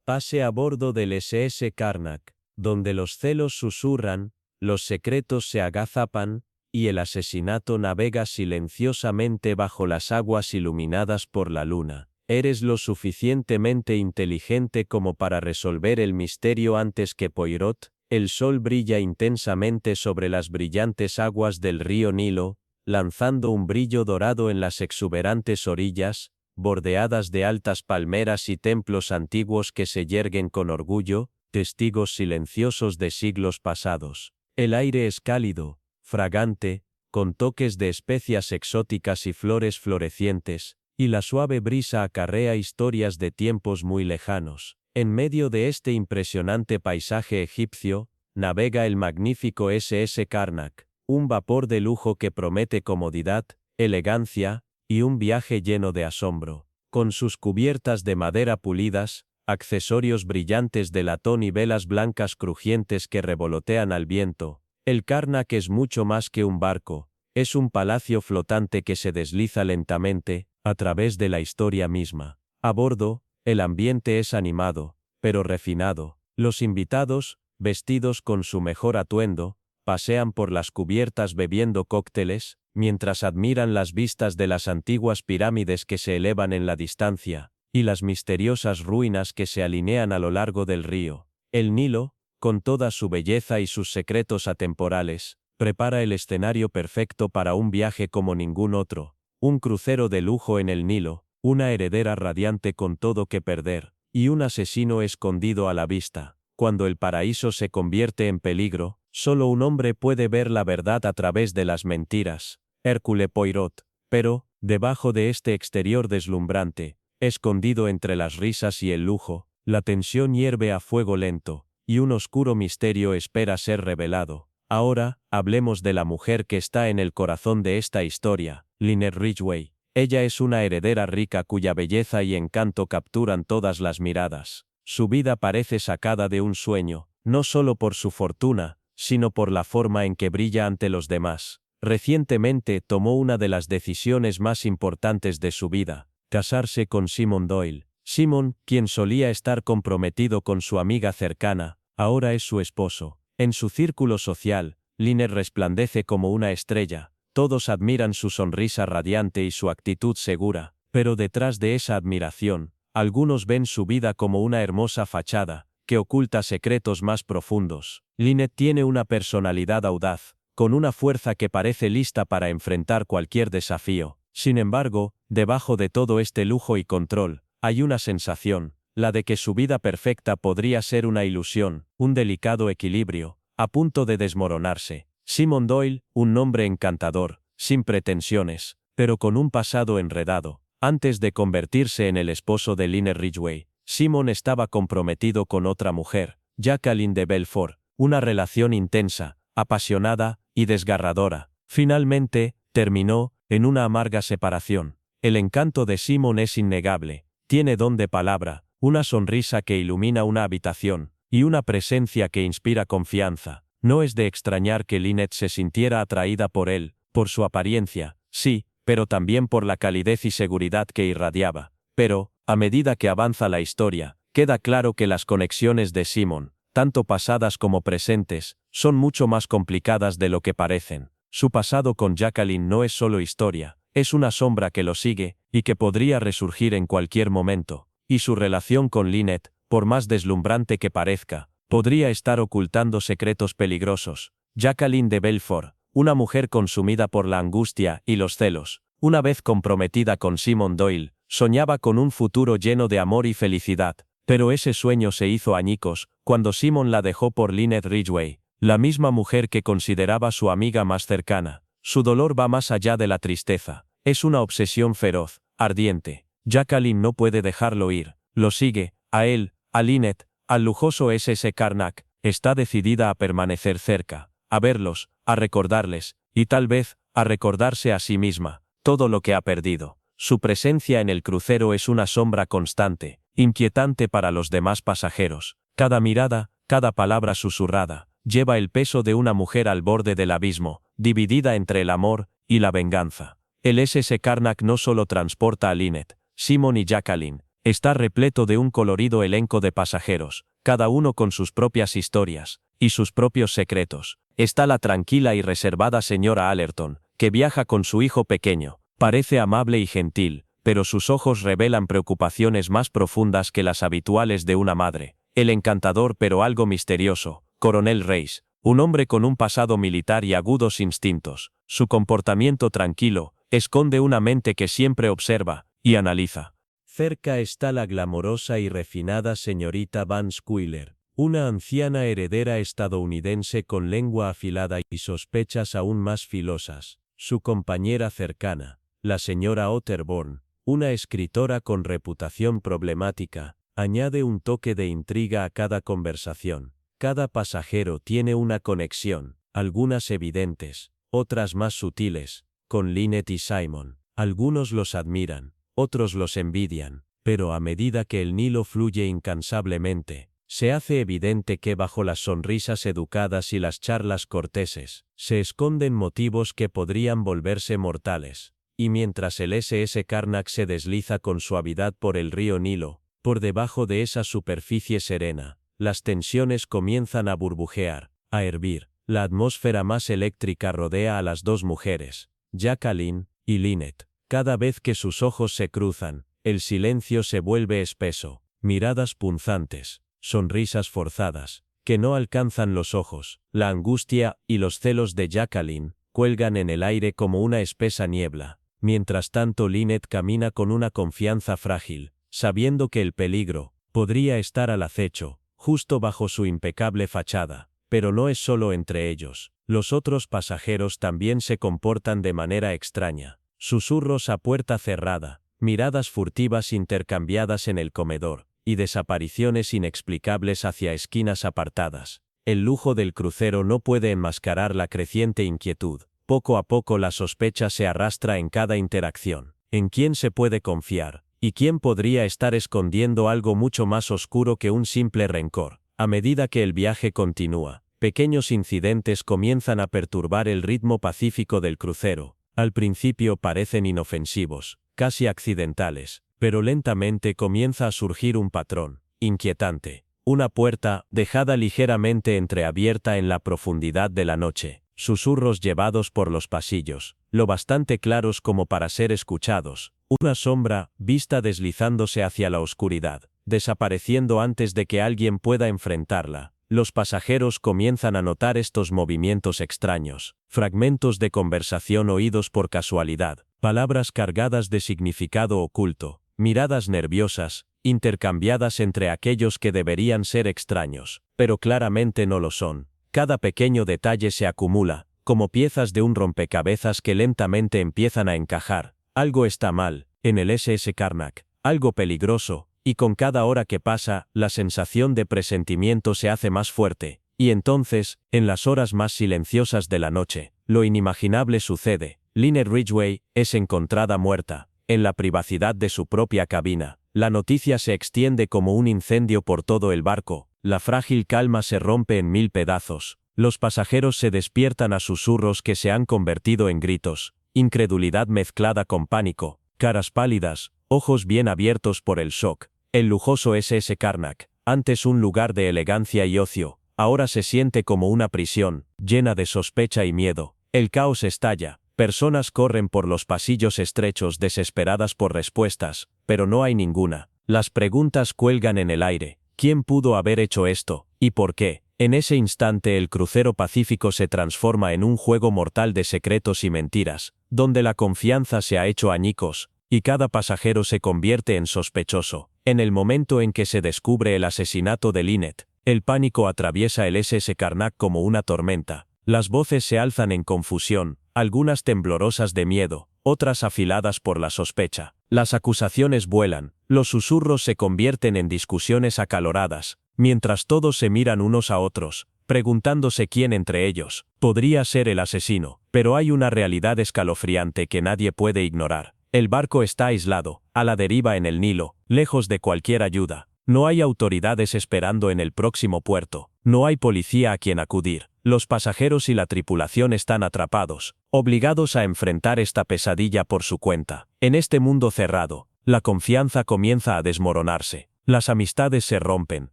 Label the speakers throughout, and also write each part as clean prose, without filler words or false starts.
Speaker 1: Pase a bordo del SS Karnak, donde los celos susurran, los secretos se agazapan, y el asesinato navega silenciosamente bajo las aguas iluminadas por la luna. Eres lo suficientemente inteligente como para resolver el misterio antes que Poirot. El sol brilla intensamente sobre las brillantes aguas del río Nilo, lanzando un brillo dorado en las exuberantes orillas, bordeadas de altas palmeras y templos antiguos que se yerguen con orgullo, testigos silenciosos de siglos pasados. El aire es cálido, fragante, con toques de especias exóticas y flores florecientes, y la suave brisa acarrea historias de tiempos muy lejanos. En medio de este impresionante paisaje egipcio, navega el magnífico SS Karnak, un vapor de lujo que promete comodidad, elegancia, y un viaje lleno de asombro. Con sus cubiertas de madera pulidas, accesorios brillantes de latón y velas blancas crujientes que revolotean al viento, el Karnak es mucho más que un barco, es un palacio flotante que se desliza lentamente, a través de la historia misma. A bordo, el ambiente es animado, pero refinado. Los invitados, vestidos con su mejor atuendo, pasean por las cubiertas bebiendo cócteles, mientras admiran las vistas de las antiguas pirámides que se elevan en la distancia, y las misteriosas ruinas que se alinean a lo largo del río. El Nilo, con toda su belleza y sus secretos atemporales, prepara el escenario perfecto para un viaje como ningún otro. Un crucero de lujo en el Nilo, una heredera radiante con todo que perder, y un asesino escondido a la vista. Cuando el paraíso se convierte en peligro, solo un hombre puede ver la verdad a través de las mentiras. Hercule Poirot. Pero, debajo de este exterior deslumbrante, escondido entre las risas y el lujo, la tensión hierve a fuego lento, y un oscuro misterio espera ser revelado. Ahora, hablemos de la mujer que está en el corazón de esta historia, Lynette Ridgway. Ella es una heredera rica cuya belleza y encanto capturan todas las miradas. Su vida parece sacada de un sueño, no solo por su fortuna, sino por la forma en que brilla ante los demás. Recientemente tomó una de las decisiones más importantes de su vida, casarse con Simon Doyle. Simon, quien solía estar comprometido con su amiga cercana, ahora es su esposo. En su círculo social, Lynette resplandece como una estrella. Todos admiran su sonrisa radiante y su actitud segura, pero detrás de esa admiración, algunos ven su vida como una hermosa fachada, que oculta secretos más profundos. Lynette tiene una personalidad audaz, con una fuerza que parece lista para enfrentar cualquier desafío. Sin embargo, debajo de todo este lujo y control, hay una sensación, la de que su vida perfecta podría ser una ilusión, un delicado equilibrio, a punto de desmoronarse. Simon Doyle, un nombre encantador, sin pretensiones, pero con un pasado enredado. Antes de convertirse en el esposo de Lynette Ridgway, Simon estaba comprometido con otra mujer, Jacqueline de Belfort, una relación intensa, apasionada y desgarradora. Finalmente, terminó en una amarga separación. El encanto de Simon es innegable, tiene don de palabra, una sonrisa que ilumina una habitación, y una presencia que inspira confianza. No es de extrañar que Lynette se sintiera atraída por él, por su apariencia, sí, pero también por la calidez y seguridad que irradiaba. Pero, a medida que avanza la historia, queda claro que las conexiones de Simon, tanto pasadas como presentes, son mucho más complicadas de lo que parecen. Su pasado con Jacqueline no es solo historia, es una sombra que lo sigue, y que podría resurgir en cualquier momento. Y su relación con Lynette, por más deslumbrante que parezca, podría estar ocultando secretos peligrosos. Jacqueline de Belfort, una mujer consumida por la angustia y los celos, una vez comprometida con Simon Doyle, soñaba con un futuro lleno de amor y felicidad, pero ese sueño se hizo añicos cuando Simon la dejó por Lynette Ridgway, la misma mujer que consideraba su amiga más cercana. Su dolor va más allá de la tristeza, es una obsesión feroz, ardiente. Jacqueline no puede dejarlo ir, lo sigue, a él, a Lynette, al lujoso SS Karnak, está decidida a permanecer cerca, a verlos, a recordarles, y tal vez, a recordarse a sí misma, todo lo que ha perdido. Su presencia en el crucero es una sombra constante, inquietante para los demás pasajeros. Cada mirada, cada palabra susurrada, lleva el peso de una mujer al borde del abismo, dividida entre el amor y la venganza. El SS Karnak no solo transporta a Lynette, Simon y Jacqueline, está repleto de un colorido elenco de pasajeros, cada uno con sus propias historias y sus propios secretos. Está la tranquila y reservada señora Allerton, que viaja con su hijo pequeño. Parece amable y gentil, pero sus ojos revelan preocupaciones más profundas que las habituales de una madre. El encantador pero algo misterioso, Coronel Reis, un hombre con un pasado militar y agudos instintos. Su comportamiento tranquilo esconde una mente que siempre observa y analiza. Cerca está la glamorosa y refinada señorita Van Squiller, una anciana heredera estadounidense con lengua afilada y sospechas aún más filosas. Su compañera cercana, la señora Otterborn, una escritora con reputación problemática, añade un toque de intriga a cada conversación. Cada pasajero tiene una conexión, algunas evidentes, otras más sutiles, con Lynette y Simon. Algunos los admiran, otros los envidian, pero a medida que el Nilo fluye incansablemente, se hace evidente que bajo las sonrisas educadas y las charlas corteses, se esconden motivos que podrían volverse mortales. Y mientras el SS Karnak se desliza con suavidad por el río Nilo, por debajo de esa superficie serena, las tensiones comienzan a burbujear, a hervir. La atmósfera más eléctrica rodea a las dos mujeres, Jacqueline y Lynette. Cada vez que sus ojos se cruzan, el silencio se vuelve espeso. Miradas punzantes, sonrisas forzadas, que no alcanzan los ojos. La angustia y los celos de Jacqueline cuelgan en el aire como una espesa niebla. Mientras tanto Lynette camina con una confianza frágil, sabiendo que el peligro podría estar al acecho, justo bajo su impecable fachada. Pero no es solo entre ellos. Los otros pasajeros también se comportan de manera extraña. Susurros a puerta cerrada, miradas furtivas intercambiadas en el comedor, y desapariciones inexplicables hacia esquinas apartadas. El lujo del crucero no puede enmascarar la creciente inquietud. Poco a poco la sospecha se arrastra en cada interacción. ¿En quién se puede confiar? ¿Y quién podría estar escondiendo algo mucho más oscuro que un simple rencor? A medida que el viaje continúa, pequeños incidentes comienzan a perturbar el ritmo pacífico del crucero. Al principio parecen inofensivos, casi accidentales, pero lentamente comienza a surgir un patrón inquietante. Una puerta, dejada ligeramente entreabierta en la profundidad de la noche. Susurros llevados por los pasillos, lo bastante claros como para ser escuchados. Una sombra, vista deslizándose hacia la oscuridad, desapareciendo antes de que alguien pueda enfrentarla. Los pasajeros comienzan a notar estos movimientos extraños, fragmentos de conversación oídos por casualidad, palabras cargadas de significado oculto, miradas nerviosas, intercambiadas entre aquellos que deberían ser extraños, pero claramente no lo son. Cada pequeño detalle se acumula, como piezas de un rompecabezas que lentamente empiezan a encajar. Algo está mal, en el SS Karnak, algo peligroso, y con cada hora que pasa, la sensación de presentimiento se hace más fuerte, y entonces, en las horas más silenciosas de la noche, lo inimaginable sucede. Lynette Ridgway es encontrada muerta, en la privacidad de su propia cabina. La noticia se extiende como un incendio por todo el barco. La frágil calma se rompe en 1000 pedazos. Los pasajeros se despiertan a susurros que se han convertido en gritos. Incredulidad mezclada con pánico. Caras pálidas, ojos bien abiertos por el shock. El lujoso SS Karnak, antes un lugar de elegancia y ocio, ahora se siente como una prisión, llena de sospecha y miedo. El caos estalla. Personas corren por los pasillos estrechos desesperadas por respuestas, pero no hay ninguna. Las preguntas cuelgan en el aire. ¿Quién pudo haber hecho esto? ¿Y por qué? En ese instante el crucero Pacífico se transforma en un juego mortal de secretos y mentiras, donde la confianza se ha hecho añicos, y cada pasajero se convierte en sospechoso. En el momento en que se descubre el asesinato de Lynette, el pánico atraviesa el SS Karnak como una tormenta. Las voces se alzan en confusión, algunas temblorosas de miedo, otras afiladas por la sospecha. Las acusaciones vuelan, los susurros se convierten en discusiones acaloradas, mientras todos se miran unos a otros, preguntándose quién entre ellos podría ser el asesino. Pero hay una realidad escalofriante que nadie puede ignorar. El barco está aislado, a la deriva en el Nilo, lejos de cualquier ayuda. No hay autoridades esperando en el próximo puerto, no hay policía a quien acudir. Los pasajeros y la tripulación están atrapados, obligados a enfrentar esta pesadilla por su cuenta. En este mundo cerrado, La confianza comienza a desmoronarse. Las amistades se rompen.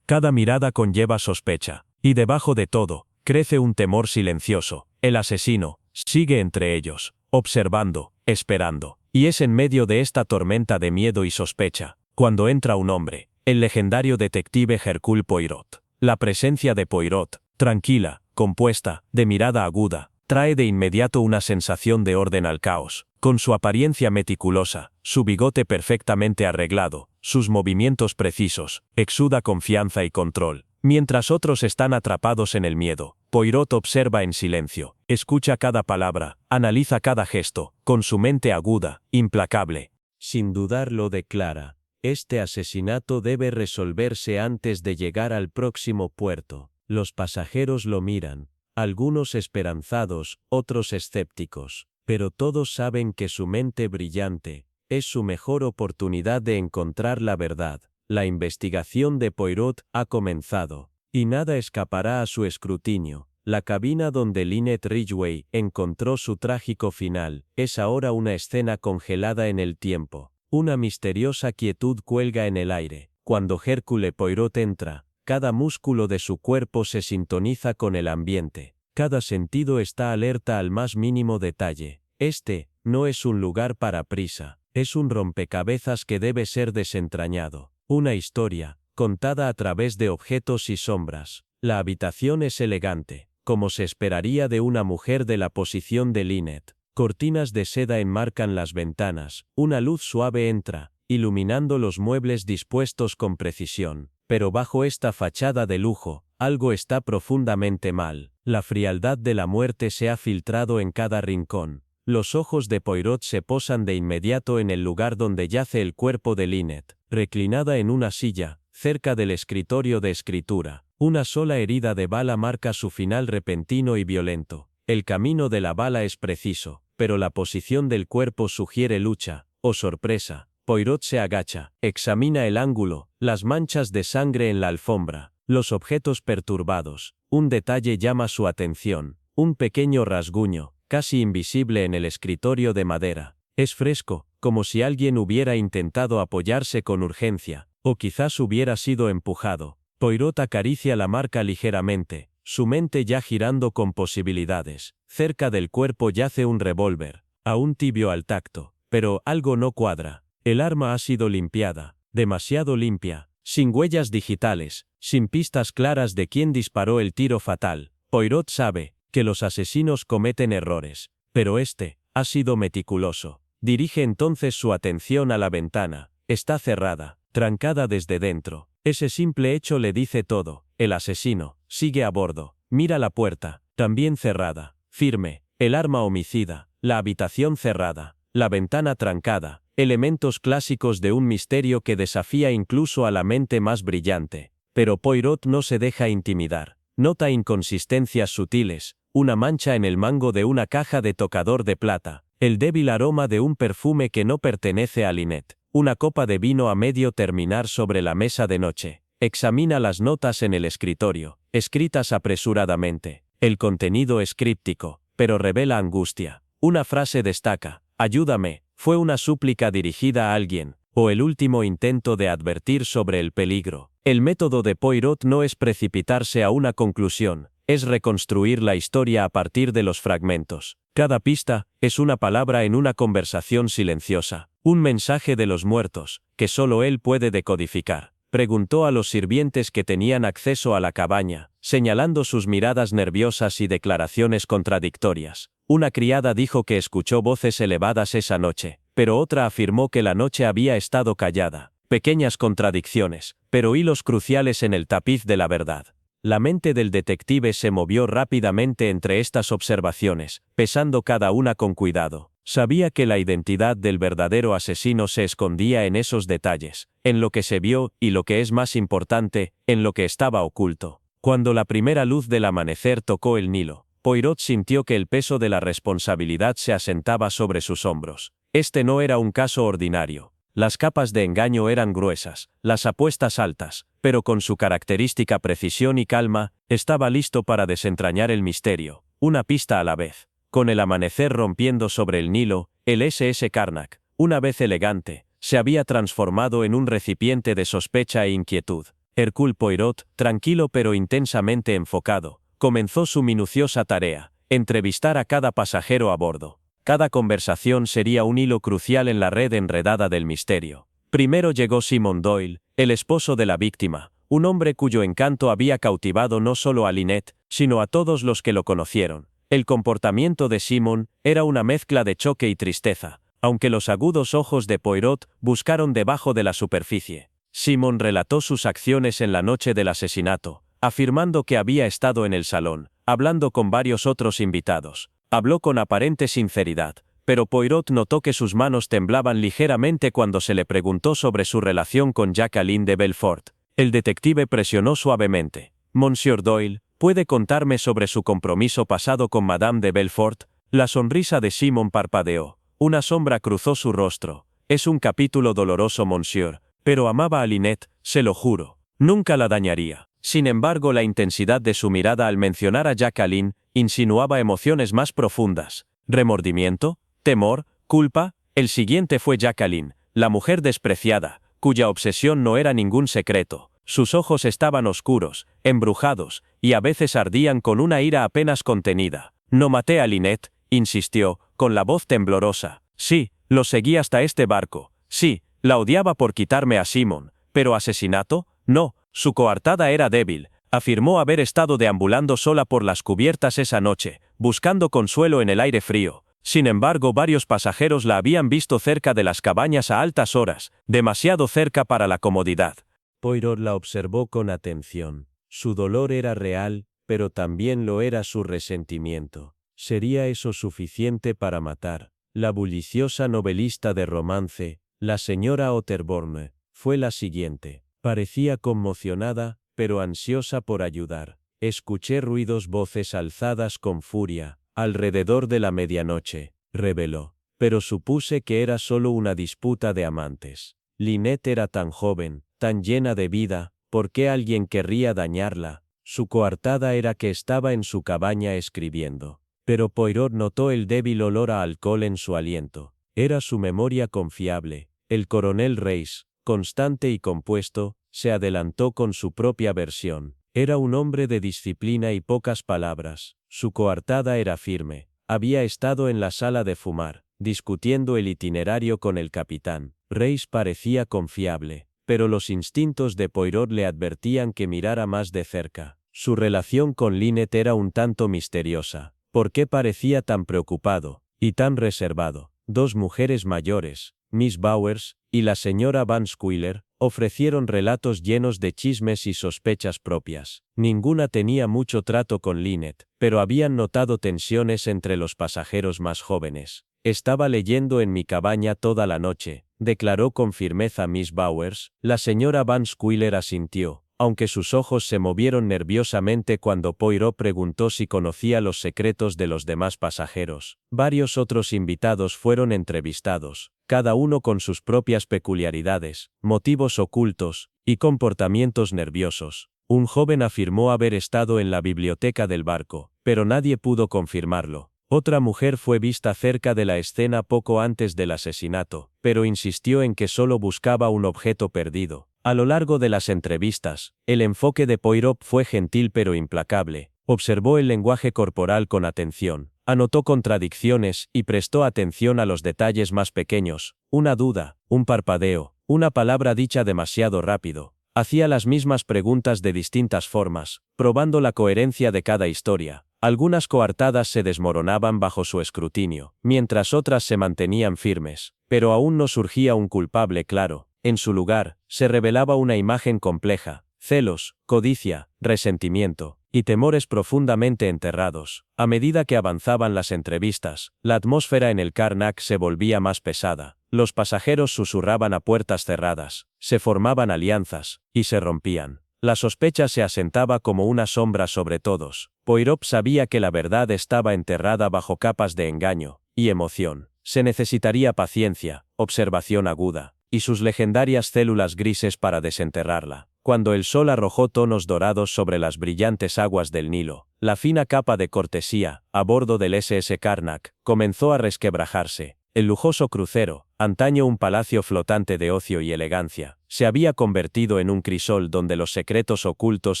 Speaker 1: Cada mirada conlleva sospecha. Y debajo de todo, crece un temor silencioso. El asesino sigue entre ellos, observando, esperando. Y es en medio de esta tormenta de miedo y sospecha, cuando entra un hombre, el legendario detective Hercule Poirot. La presencia de Poirot, tranquila, compuesta, de mirada aguda, trae de inmediato una sensación de orden al caos. Con su apariencia meticulosa, su bigote perfectamente arreglado, sus movimientos precisos, exuda confianza y control. Mientras otros están atrapados en el miedo, Poirot observa en silencio, escucha cada palabra, analiza cada gesto, con su mente aguda, implacable. Sin dudarlo declara, este asesinato debe resolverse antes de llegar al próximo puerto. Los pasajeros lo miran, algunos esperanzados, otros escépticos, pero todos saben que su mente brillante es su mejor oportunidad de encontrar la verdad. La investigación de Poirot ha comenzado, y nada escapará a su escrutinio. La cabina donde Lynette Ridgway encontró su trágico final es ahora una escena congelada en el tiempo. Una misteriosa quietud cuelga en el aire. Cuando Hercule Poirot entra, cada músculo de su cuerpo se sintoniza con el ambiente. Cada sentido está alerta al más mínimo detalle. Este no es un lugar para prisa, es un rompecabezas que debe ser desentrañado. Una historia, contada a través de objetos y sombras. La habitación es elegante, como se esperaría de una mujer de la posición de Lynette. Cortinas de seda enmarcan las ventanas, una luz suave entra, iluminando los muebles dispuestos con precisión. Pero bajo esta fachada de lujo, algo está profundamente mal. La frialdad de la muerte se ha filtrado en cada rincón. Los ojos de Poirot se posan de inmediato en el lugar donde yace el cuerpo de Lynette, reclinada en una silla, cerca del escritorio de escritura. Una sola herida de bala marca su final repentino y violento. El camino de la bala es preciso, pero la posición del cuerpo sugiere lucha, o sorpresa. Poirot se agacha, examina el ángulo, las manchas de sangre en la alfombra, los objetos perturbados. Un detalle llama su atención, un pequeño rasguño, casi invisible en el escritorio de madera. Es fresco, como si alguien hubiera intentado apoyarse con urgencia, o quizás hubiera sido empujado. Poirot acaricia la marca ligeramente, su mente ya girando con posibilidades. Cerca del cuerpo yace un revólver, aún tibio al tacto, pero algo no cuadra. El arma ha sido limpiada, demasiado limpia, sin huellas digitales, sin pistas claras de quién disparó el tiro fatal. Poirot sabe que los asesinos cometen errores, pero este ha sido meticuloso. Dirige entonces su atención a la ventana. Está cerrada, trancada desde dentro. Ese simple hecho le dice todo. El asesino sigue a bordo. Mira la puerta, también cerrada, firme. El arma homicida, la habitación cerrada, la ventana trancada. Elementos clásicos de un misterio que desafía incluso a la mente más brillante. Pero Poirot no se deja intimidar. Nota inconsistencias sutiles, una mancha en el mango de una caja de tocador de plata, el débil aroma de un perfume que no pertenece a Lynette, una copa de vino a medio terminar sobre la mesa de noche. Examina las notas en el escritorio, escritas apresuradamente. El contenido es críptico, pero revela angustia. Una frase destaca: «Ayúdame», fue una súplica dirigida a alguien, o el último intento de advertir sobre el peligro. El método de Poirot no es precipitarse a una conclusión, es reconstruir la historia a partir de los fragmentos. Cada pista es una palabra en una conversación silenciosa, un mensaje de los muertos, que solo él puede decodificar. Preguntó a los sirvientes que tenían acceso a la cabaña, señalando sus miradas nerviosas y declaraciones contradictorias. Una criada dijo que escuchó voces elevadas esa noche, pero otra afirmó que la noche había estado callada. Pequeñas contradicciones, pero hilos cruciales en el tapiz de la verdad. La mente del detective se movió rápidamente entre estas observaciones, pesando cada una con cuidado. Sabía que la identidad del verdadero asesino se escondía en esos detalles, en lo que se vio y, lo que es más importante, en lo que estaba oculto. Cuando la primera luz del amanecer tocó el Nilo, Poirot sintió que el peso de la responsabilidad se asentaba sobre sus hombros. Este no era un caso ordinario. Las capas de engaño eran gruesas, las apuestas altas, pero con su característica precisión y calma, estaba listo para desentrañar el misterio, una pista a la vez. Con el amanecer rompiendo sobre el Nilo, el SS Karnak, una vez elegante, se había transformado en un recipiente de sospecha e inquietud. Hercule Poirot, tranquilo pero intensamente enfocado, comenzó su minuciosa tarea: entrevistar a cada pasajero a bordo. Cada conversación sería un hilo crucial en la red enredada del misterio. Primero llegó Simon Doyle, el esposo de la víctima, un hombre cuyo encanto había cautivado no solo a Lynette, sino a todos los que lo conocieron. El comportamiento de Simon era una mezcla de choque y tristeza, aunque los agudos ojos de Poirot buscaron debajo de la superficie. Simon relató sus acciones en la noche del asesinato, afirmando que había estado en el salón, hablando con varios otros invitados. Habló con aparente sinceridad, pero Poirot notó que sus manos temblaban ligeramente cuando se le preguntó sobre su relación con Jacqueline de Belfort. El detective presionó suavemente. «Monsieur Doyle, ¿puede contarme sobre su compromiso pasado con Madame de Belfort?» La sonrisa de Simon parpadeó. Una sombra cruzó su rostro. «Es un capítulo doloroso, monsieur, pero amaba a Lynette, se lo juro. Nunca la dañaría». Sin embargo, la intensidad de su mirada al mencionar a Jacqueline insinuaba emociones más profundas. ¿Remordimiento? ¿Temor? ¿Culpa? El siguiente fue Jacqueline, la mujer despreciada, cuya obsesión no era ningún secreto. Sus ojos estaban oscuros, embrujados, y a veces ardían con una ira apenas contenida. «No maté a Lynette», insistió, con la voz temblorosa. «Sí, lo seguí hasta este barco. Sí, la odiaba por quitarme a Simon. ¿Pero asesinato? No, su coartada era débil». Afirmó haber estado deambulando sola por las cubiertas esa noche, buscando consuelo en el aire frío. Sin embargo, varios pasajeros la habían visto cerca de las cabañas a altas horas, demasiado cerca para la comodidad. Poirot la observó con atención. Su dolor era real, pero también lo era su resentimiento. ¿Sería eso suficiente para matar? La bulliciosa novelista de romance, la señora Otterbourne, fue la siguiente. Parecía conmocionada, pero ansiosa por ayudar. Escuché voces alzadas con furia, alrededor de la medianoche, reveló. Pero supuse que era solo una disputa de amantes. Lynette era tan joven, tan llena de vida, ¿por qué alguien querría dañarla? Su coartada era que estaba en su cabaña escribiendo. Pero Poirot notó el débil olor a alcohol en su aliento. Era su memoria confiable. El coronel Reis, constante y compuesto, se adelantó con su propia versión. Era un hombre de disciplina y pocas palabras. Su coartada era firme. Había estado en la sala de fumar, discutiendo el itinerario con el capitán. Reis parecía confiable, pero los instintos de Poirot le advertían que mirara más de cerca. Su relación con Lynette era un tanto misteriosa. ¿Por qué parecía tan preocupado y tan reservado? Dos mujeres mayores, Miss Bowers y la señora Van Squiller, ofrecieron relatos llenos de chismes y sospechas propias. Ninguna tenía mucho trato con Lynette, pero habían notado tensiones entre los pasajeros más jóvenes. «Estaba leyendo en mi cabaña toda la noche», declaró con firmeza Miss Bowers. La señora Van Squiller asintió, aunque sus ojos se movieron nerviosamente cuando Poirot preguntó si conocía los secretos de los demás pasajeros. Varios otros invitados fueron entrevistados, cada uno con sus propias peculiaridades, motivos ocultos y comportamientos nerviosos. Un joven afirmó haber estado en la biblioteca del barco, pero nadie pudo confirmarlo. Otra mujer fue vista cerca de la escena poco antes del asesinato, pero insistió en que solo buscaba un objeto perdido. A lo largo de las entrevistas, el enfoque de Poirot fue gentil pero implacable. Observó el lenguaje corporal con atención, anotó contradicciones y prestó atención a los detalles más pequeños: una duda, un parpadeo, una palabra dicha demasiado rápido. Hacía las mismas preguntas de distintas formas, probando la coherencia de cada historia. Algunas coartadas se desmoronaban bajo su escrutinio, mientras otras se mantenían firmes, pero aún no surgía un culpable claro. En su lugar, se revelaba una imagen compleja: celos, codicia, resentimiento y temores profundamente enterrados. A medida que avanzaban las entrevistas, la atmósfera en el Carnac se volvía más pesada. Los pasajeros susurraban a puertas cerradas, se formaban alianzas y se rompían. La sospecha se asentaba como una sombra sobre todos. Poirot sabía que la verdad estaba enterrada bajo capas de engaño y emoción. Se necesitaría paciencia, observación aguda y sus legendarias células grises para desenterrarla. Cuando el sol arrojó tonos dorados sobre las brillantes aguas del Nilo, la fina capa de cortesía, a bordo del SS Carnac, comenzó a resquebrajarse. El lujoso crucero, antaño un palacio flotante de ocio y elegancia, se había convertido en un crisol donde los secretos ocultos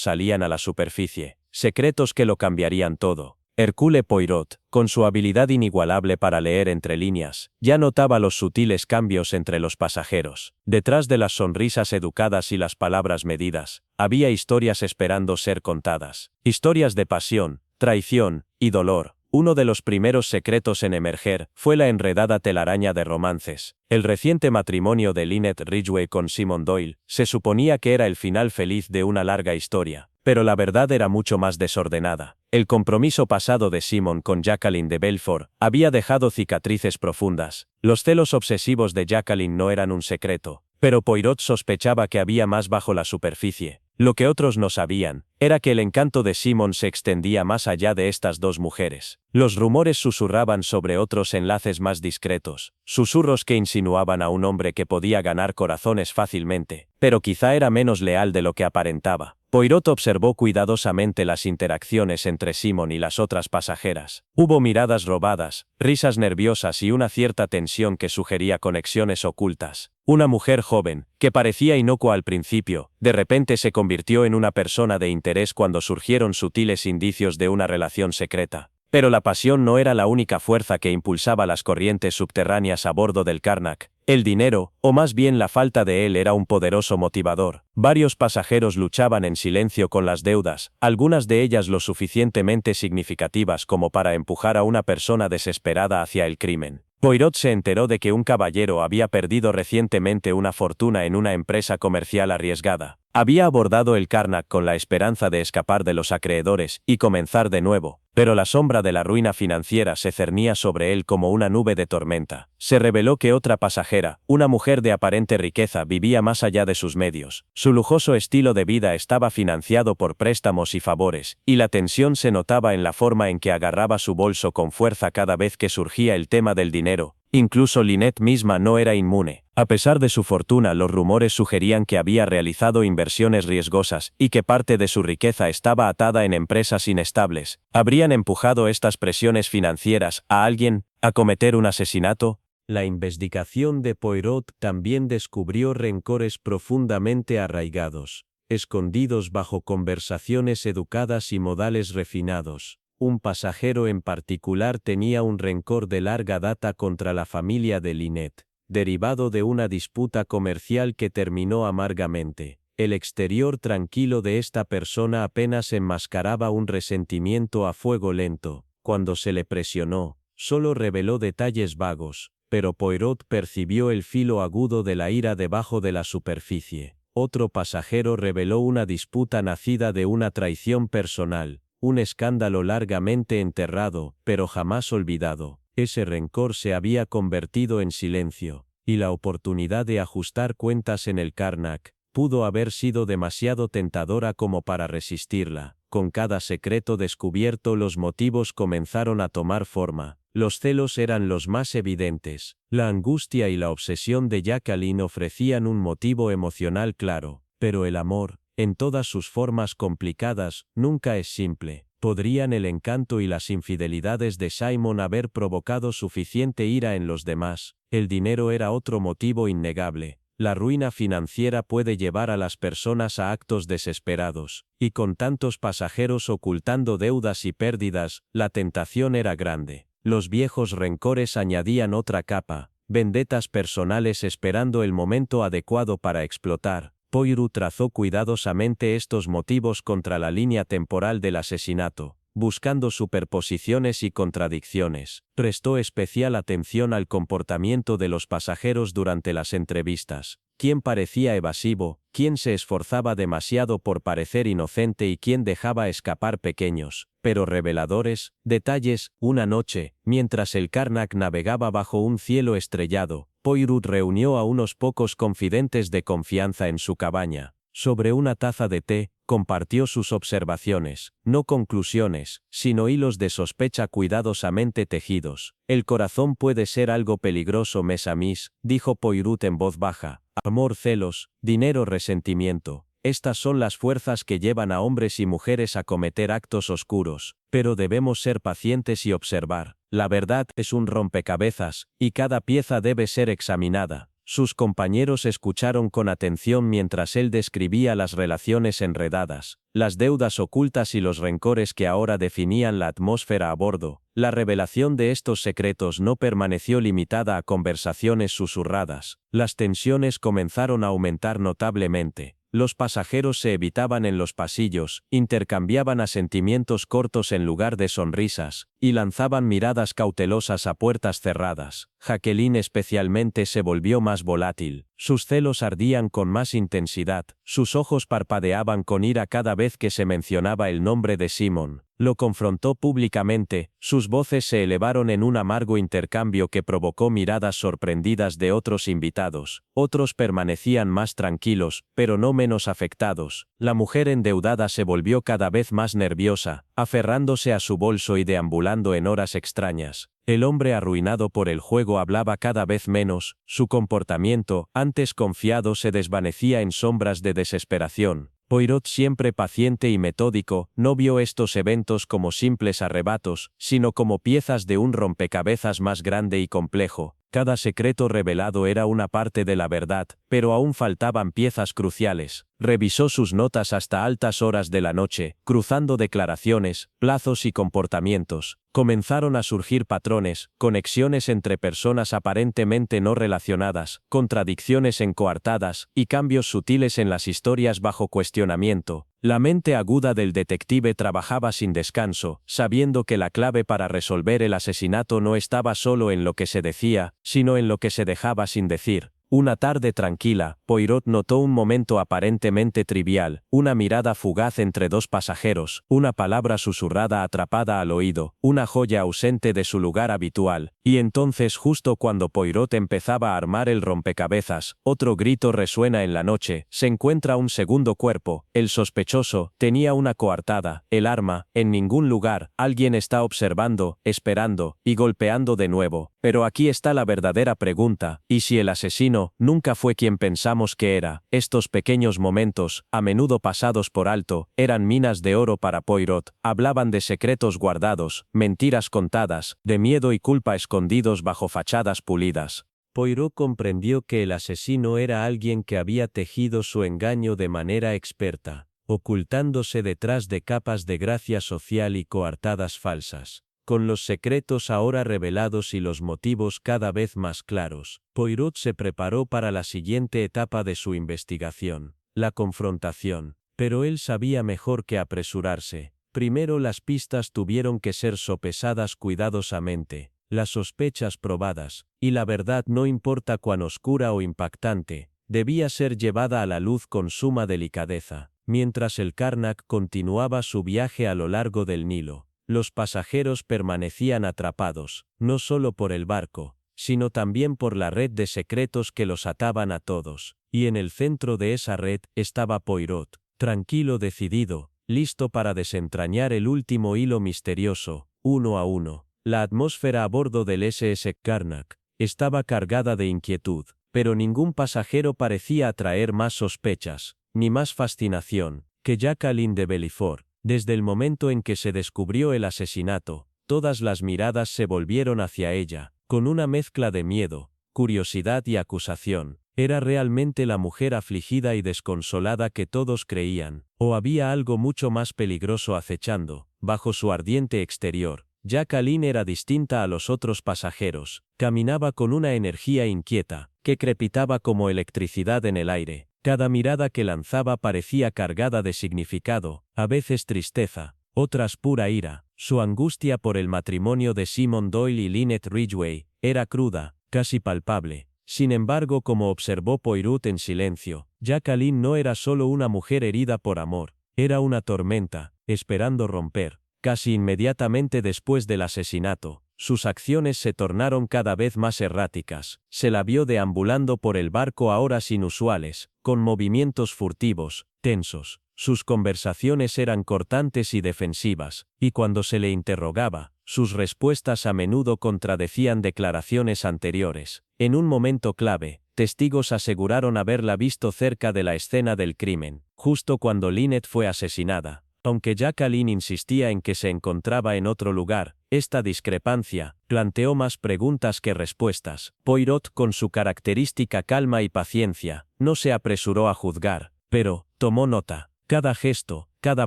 Speaker 1: salían a la superficie, secretos que lo cambiarían todo. Hercule Poirot, con su habilidad inigualable para leer entre líneas, ya notaba los sutiles cambios entre los pasajeros. Detrás de las sonrisas educadas y las palabras medidas, había historias esperando ser contadas. Historias de pasión, traición y dolor. Uno de los primeros secretos en emerger fue la enredada telaraña de romances. El reciente matrimonio de Lynette Ridgway con Simon Doyle se suponía que era el final feliz de una larga historia, pero la verdad era mucho más desordenada. El compromiso pasado de Simon con Jacqueline de Belfort había dejado cicatrices profundas. Los celos obsesivos de Jacqueline no eran un secreto, pero Poirot sospechaba que había más bajo la superficie. Lo que otros no sabían era que el encanto de Simon se extendía más allá de estas dos mujeres. Los rumores susurraban sobre otros enlaces más discretos, susurros que insinuaban a un hombre que podía ganar corazones fácilmente, pero quizá era menos leal de lo que aparentaba. Poirot observó cuidadosamente las interacciones entre Simon y las otras pasajeras. Hubo miradas robadas, risas nerviosas y una cierta tensión que sugería conexiones ocultas. Una mujer joven, que parecía inocua al principio, de repente se convirtió en una persona de interés cuando surgieron sutiles indicios de una relación secreta. Pero la pasión no era la única fuerza que impulsaba las corrientes subterráneas a bordo del Carnac. El dinero, o más bien la falta de él, era un poderoso motivador. Varios pasajeros luchaban en silencio con las deudas, algunas de ellas lo suficientemente significativas como para empujar a una persona desesperada hacia el crimen. Poirot se enteró de que un caballero había perdido recientemente una fortuna en una empresa comercial arriesgada. Había abordado el Carnac con la esperanza de escapar de los acreedores y comenzar de nuevo, pero la sombra de la ruina financiera se cernía sobre él como una nube de tormenta. Se reveló que otra pasajera, una mujer de aparente riqueza, vivía más allá de sus medios. Su lujoso estilo de vida estaba financiado por préstamos y favores, y la tensión se notaba en la forma en que agarraba su bolso con fuerza cada vez que surgía el tema del dinero. Incluso Lynette misma no era inmune. A pesar de su fortuna, los rumores sugerían que había realizado inversiones riesgosas y que parte de su riqueza estaba atada en empresas inestables. ¿Habrían empujado estas presiones financieras a alguien a cometer un asesinato? La investigación de Poirot también descubrió rencores profundamente arraigados, escondidos bajo conversaciones educadas y modales refinados. Un pasajero en particular tenía un rencor de larga data contra la familia de Lynette, derivado de una disputa comercial que terminó amargamente. El exterior tranquilo de esta persona apenas enmascaraba un resentimiento a fuego lento. Cuando se le presionó, solo reveló detalles vagos, pero Poirot percibió el filo agudo de la ira debajo de la superficie. Otro pasajero reveló una disputa nacida de una traición personal. Un escándalo largamente enterrado, pero jamás olvidado. Ese rencor se había convertido en silencio, y la oportunidad de ajustar cuentas en el Carnac pudo haber sido demasiado tentadora como para resistirla. Con cada secreto descubierto, los motivos comenzaron a tomar forma. Los celos eran los más evidentes. La angustia y la obsesión de Jacqueline ofrecían un motivo emocional claro, pero el amor, en todas sus formas complicadas, nunca es simple. ¿Podrían el encanto y las infidelidades de Simon haber provocado suficiente ira en los demás? El dinero era otro motivo innegable. La ruina financiera puede llevar a las personas a actos desesperados, y con tantos pasajeros ocultando deudas y pérdidas, la tentación era grande. Los viejos rencores añadían otra capa, vendetas personales esperando el momento adecuado para explotar. Poirot trazó cuidadosamente estos motivos contra la línea temporal del asesinato, buscando superposiciones y contradicciones. Prestó especial atención al comportamiento de los pasajeros durante las entrevistas. Quién parecía evasivo, quién se esforzaba demasiado por parecer inocente y quién dejaba escapar pequeños, pero reveladores, detalles. Una noche, mientras el Carnac navegaba bajo un cielo estrellado, Poirot reunió a unos pocos confidentes de confianza en su cabaña. Sobre una taza de té, compartió sus observaciones, no conclusiones, sino hilos de sospecha cuidadosamente tejidos. El corazón puede ser algo peligroso, mes amis, dijo Poirot en voz baja. Amor, celos, dinero, resentimiento. Estas son las fuerzas que llevan a hombres y mujeres a cometer actos oscuros, pero debemos ser pacientes y observar. La verdad es un rompecabezas, y cada pieza debe ser examinada. Sus compañeros escucharon con atención mientras él describía las relaciones enredadas, las deudas ocultas y los rencores que ahora definían la atmósfera a bordo. La revelación de estos secretos no permaneció limitada a conversaciones susurradas. Las tensiones comenzaron a aumentar notablemente. Los pasajeros se evitaban en los pasillos, intercambiaban asentimientos cortos en lugar de sonrisas, y lanzaban miradas cautelosas a puertas cerradas. Jacqueline especialmente se volvió más volátil. Sus celos ardían con más intensidad, sus ojos parpadeaban con ira cada vez que se mencionaba el nombre de Simon. Lo confrontó públicamente, sus voces se elevaron en un amargo intercambio que provocó miradas sorprendidas de otros invitados. Otros permanecían más tranquilos, pero no menos afectados. La mujer endeudada se volvió cada vez más nerviosa, aferrándose a su bolso y deambulando en horas extrañas. El hombre arruinado por el juego hablaba cada vez menos, su comportamiento, antes confiado, se desvanecía en sombras de desesperación. Poirot, siempre paciente y metódico, no vio estos eventos como simples arrebatos, sino como piezas de un rompecabezas más grande y complejo. Cada secreto revelado era una parte de la verdad, pero aún faltaban piezas cruciales. Revisó sus notas hasta altas horas de la noche, cruzando declaraciones, plazos y comportamientos. Comenzaron a surgir patrones, conexiones entre personas aparentemente no relacionadas, contradicciones encoartadas, y cambios sutiles en las historias bajo cuestionamiento. La mente aguda del detective trabajaba sin descanso, sabiendo que la clave para resolver el asesinato no estaba solo en lo que se decía, sino en lo que se dejaba sin decir. Una tarde tranquila, Poirot notó un momento aparentemente trivial, una mirada fugaz entre dos pasajeros, una palabra susurrada atrapada al oído, una joya ausente de su lugar habitual, y entonces, justo cuando Poirot empezaba a armar el rompecabezas, otro grito resuena en la noche. Se encuentra un segundo cuerpo. El sospechoso tenía una coartada, el arma, en ningún lugar. Alguien está observando, esperando, y golpeando de nuevo. Pero aquí está la verdadera pregunta: ¿y si el asesino nunca fue quien pensamos que era? Estos pequeños momentos, a menudo pasados por alto, eran minas de oro para Poirot. Hablaban de secretos guardados, mentiras contadas, de miedo y culpa escondidos bajo fachadas pulidas. Poirot comprendió que el asesino era alguien que había tejido su engaño de manera experta, ocultándose detrás de capas de gracia social y coartadas falsas. Con los secretos ahora revelados y los motivos cada vez más claros, Poirot se preparó para la siguiente etapa de su investigación, la confrontación. Pero él sabía mejor que apresurarse. Primero las pistas tuvieron que ser sopesadas cuidadosamente, las sospechas probadas, y la verdad, no importa cuán oscura o impactante, debía ser llevada a la luz con suma delicadeza. Mientras el Karnak continuaba su viaje a lo largo del Nilo, los pasajeros permanecían atrapados, no solo por el barco, sino también por la red de secretos que los ataban a todos, y en el centro de esa red estaba Poirot, tranquilo, decidido, listo para desentrañar el último hilo misterioso, uno a uno. La atmósfera a bordo del SS Karnak estaba cargada de inquietud, pero ningún pasajero parecía atraer más sospechas, ni más fascinación, que Jacqueline de Belfort. Desde el momento en que se descubrió el asesinato, todas las miradas se volvieron hacia ella, con una mezcla de miedo, curiosidad y acusación. ¿Era realmente la mujer afligida y desconsolada que todos creían, o había algo mucho más peligroso acechando, bajo su ardiente exterior? Jacqueline era distinta a los otros pasajeros, caminaba con una energía inquieta, que crepitaba como electricidad en el aire. Cada mirada que lanzaba parecía cargada de significado, a veces tristeza, otras pura ira. Su angustia por el matrimonio de Simon Doyle y Lynette Ridgway era cruda, casi palpable. Sin embargo, como observó Poirot en silencio, Jacqueline no era solo una mujer herida por amor, era una tormenta, esperando romper. Casi inmediatamente después del asesinato, sus acciones se tornaron cada vez más erráticas. Se la vio deambulando por el barco a horas inusuales, con movimientos furtivos, tensos. Sus conversaciones eran cortantes y defensivas, y cuando se le interrogaba, sus respuestas a menudo contradecían declaraciones anteriores. En un momento clave, testigos aseguraron haberla visto cerca de la escena del crimen, justo cuando Lynette fue asesinada. Aunque Jacqueline insistía en que se encontraba en otro lugar, Esta discrepancia planteó más preguntas que respuestas. Poirot, con su característica calma y paciencia, no se apresuró a juzgar, pero tomó nota. Cada gesto, cada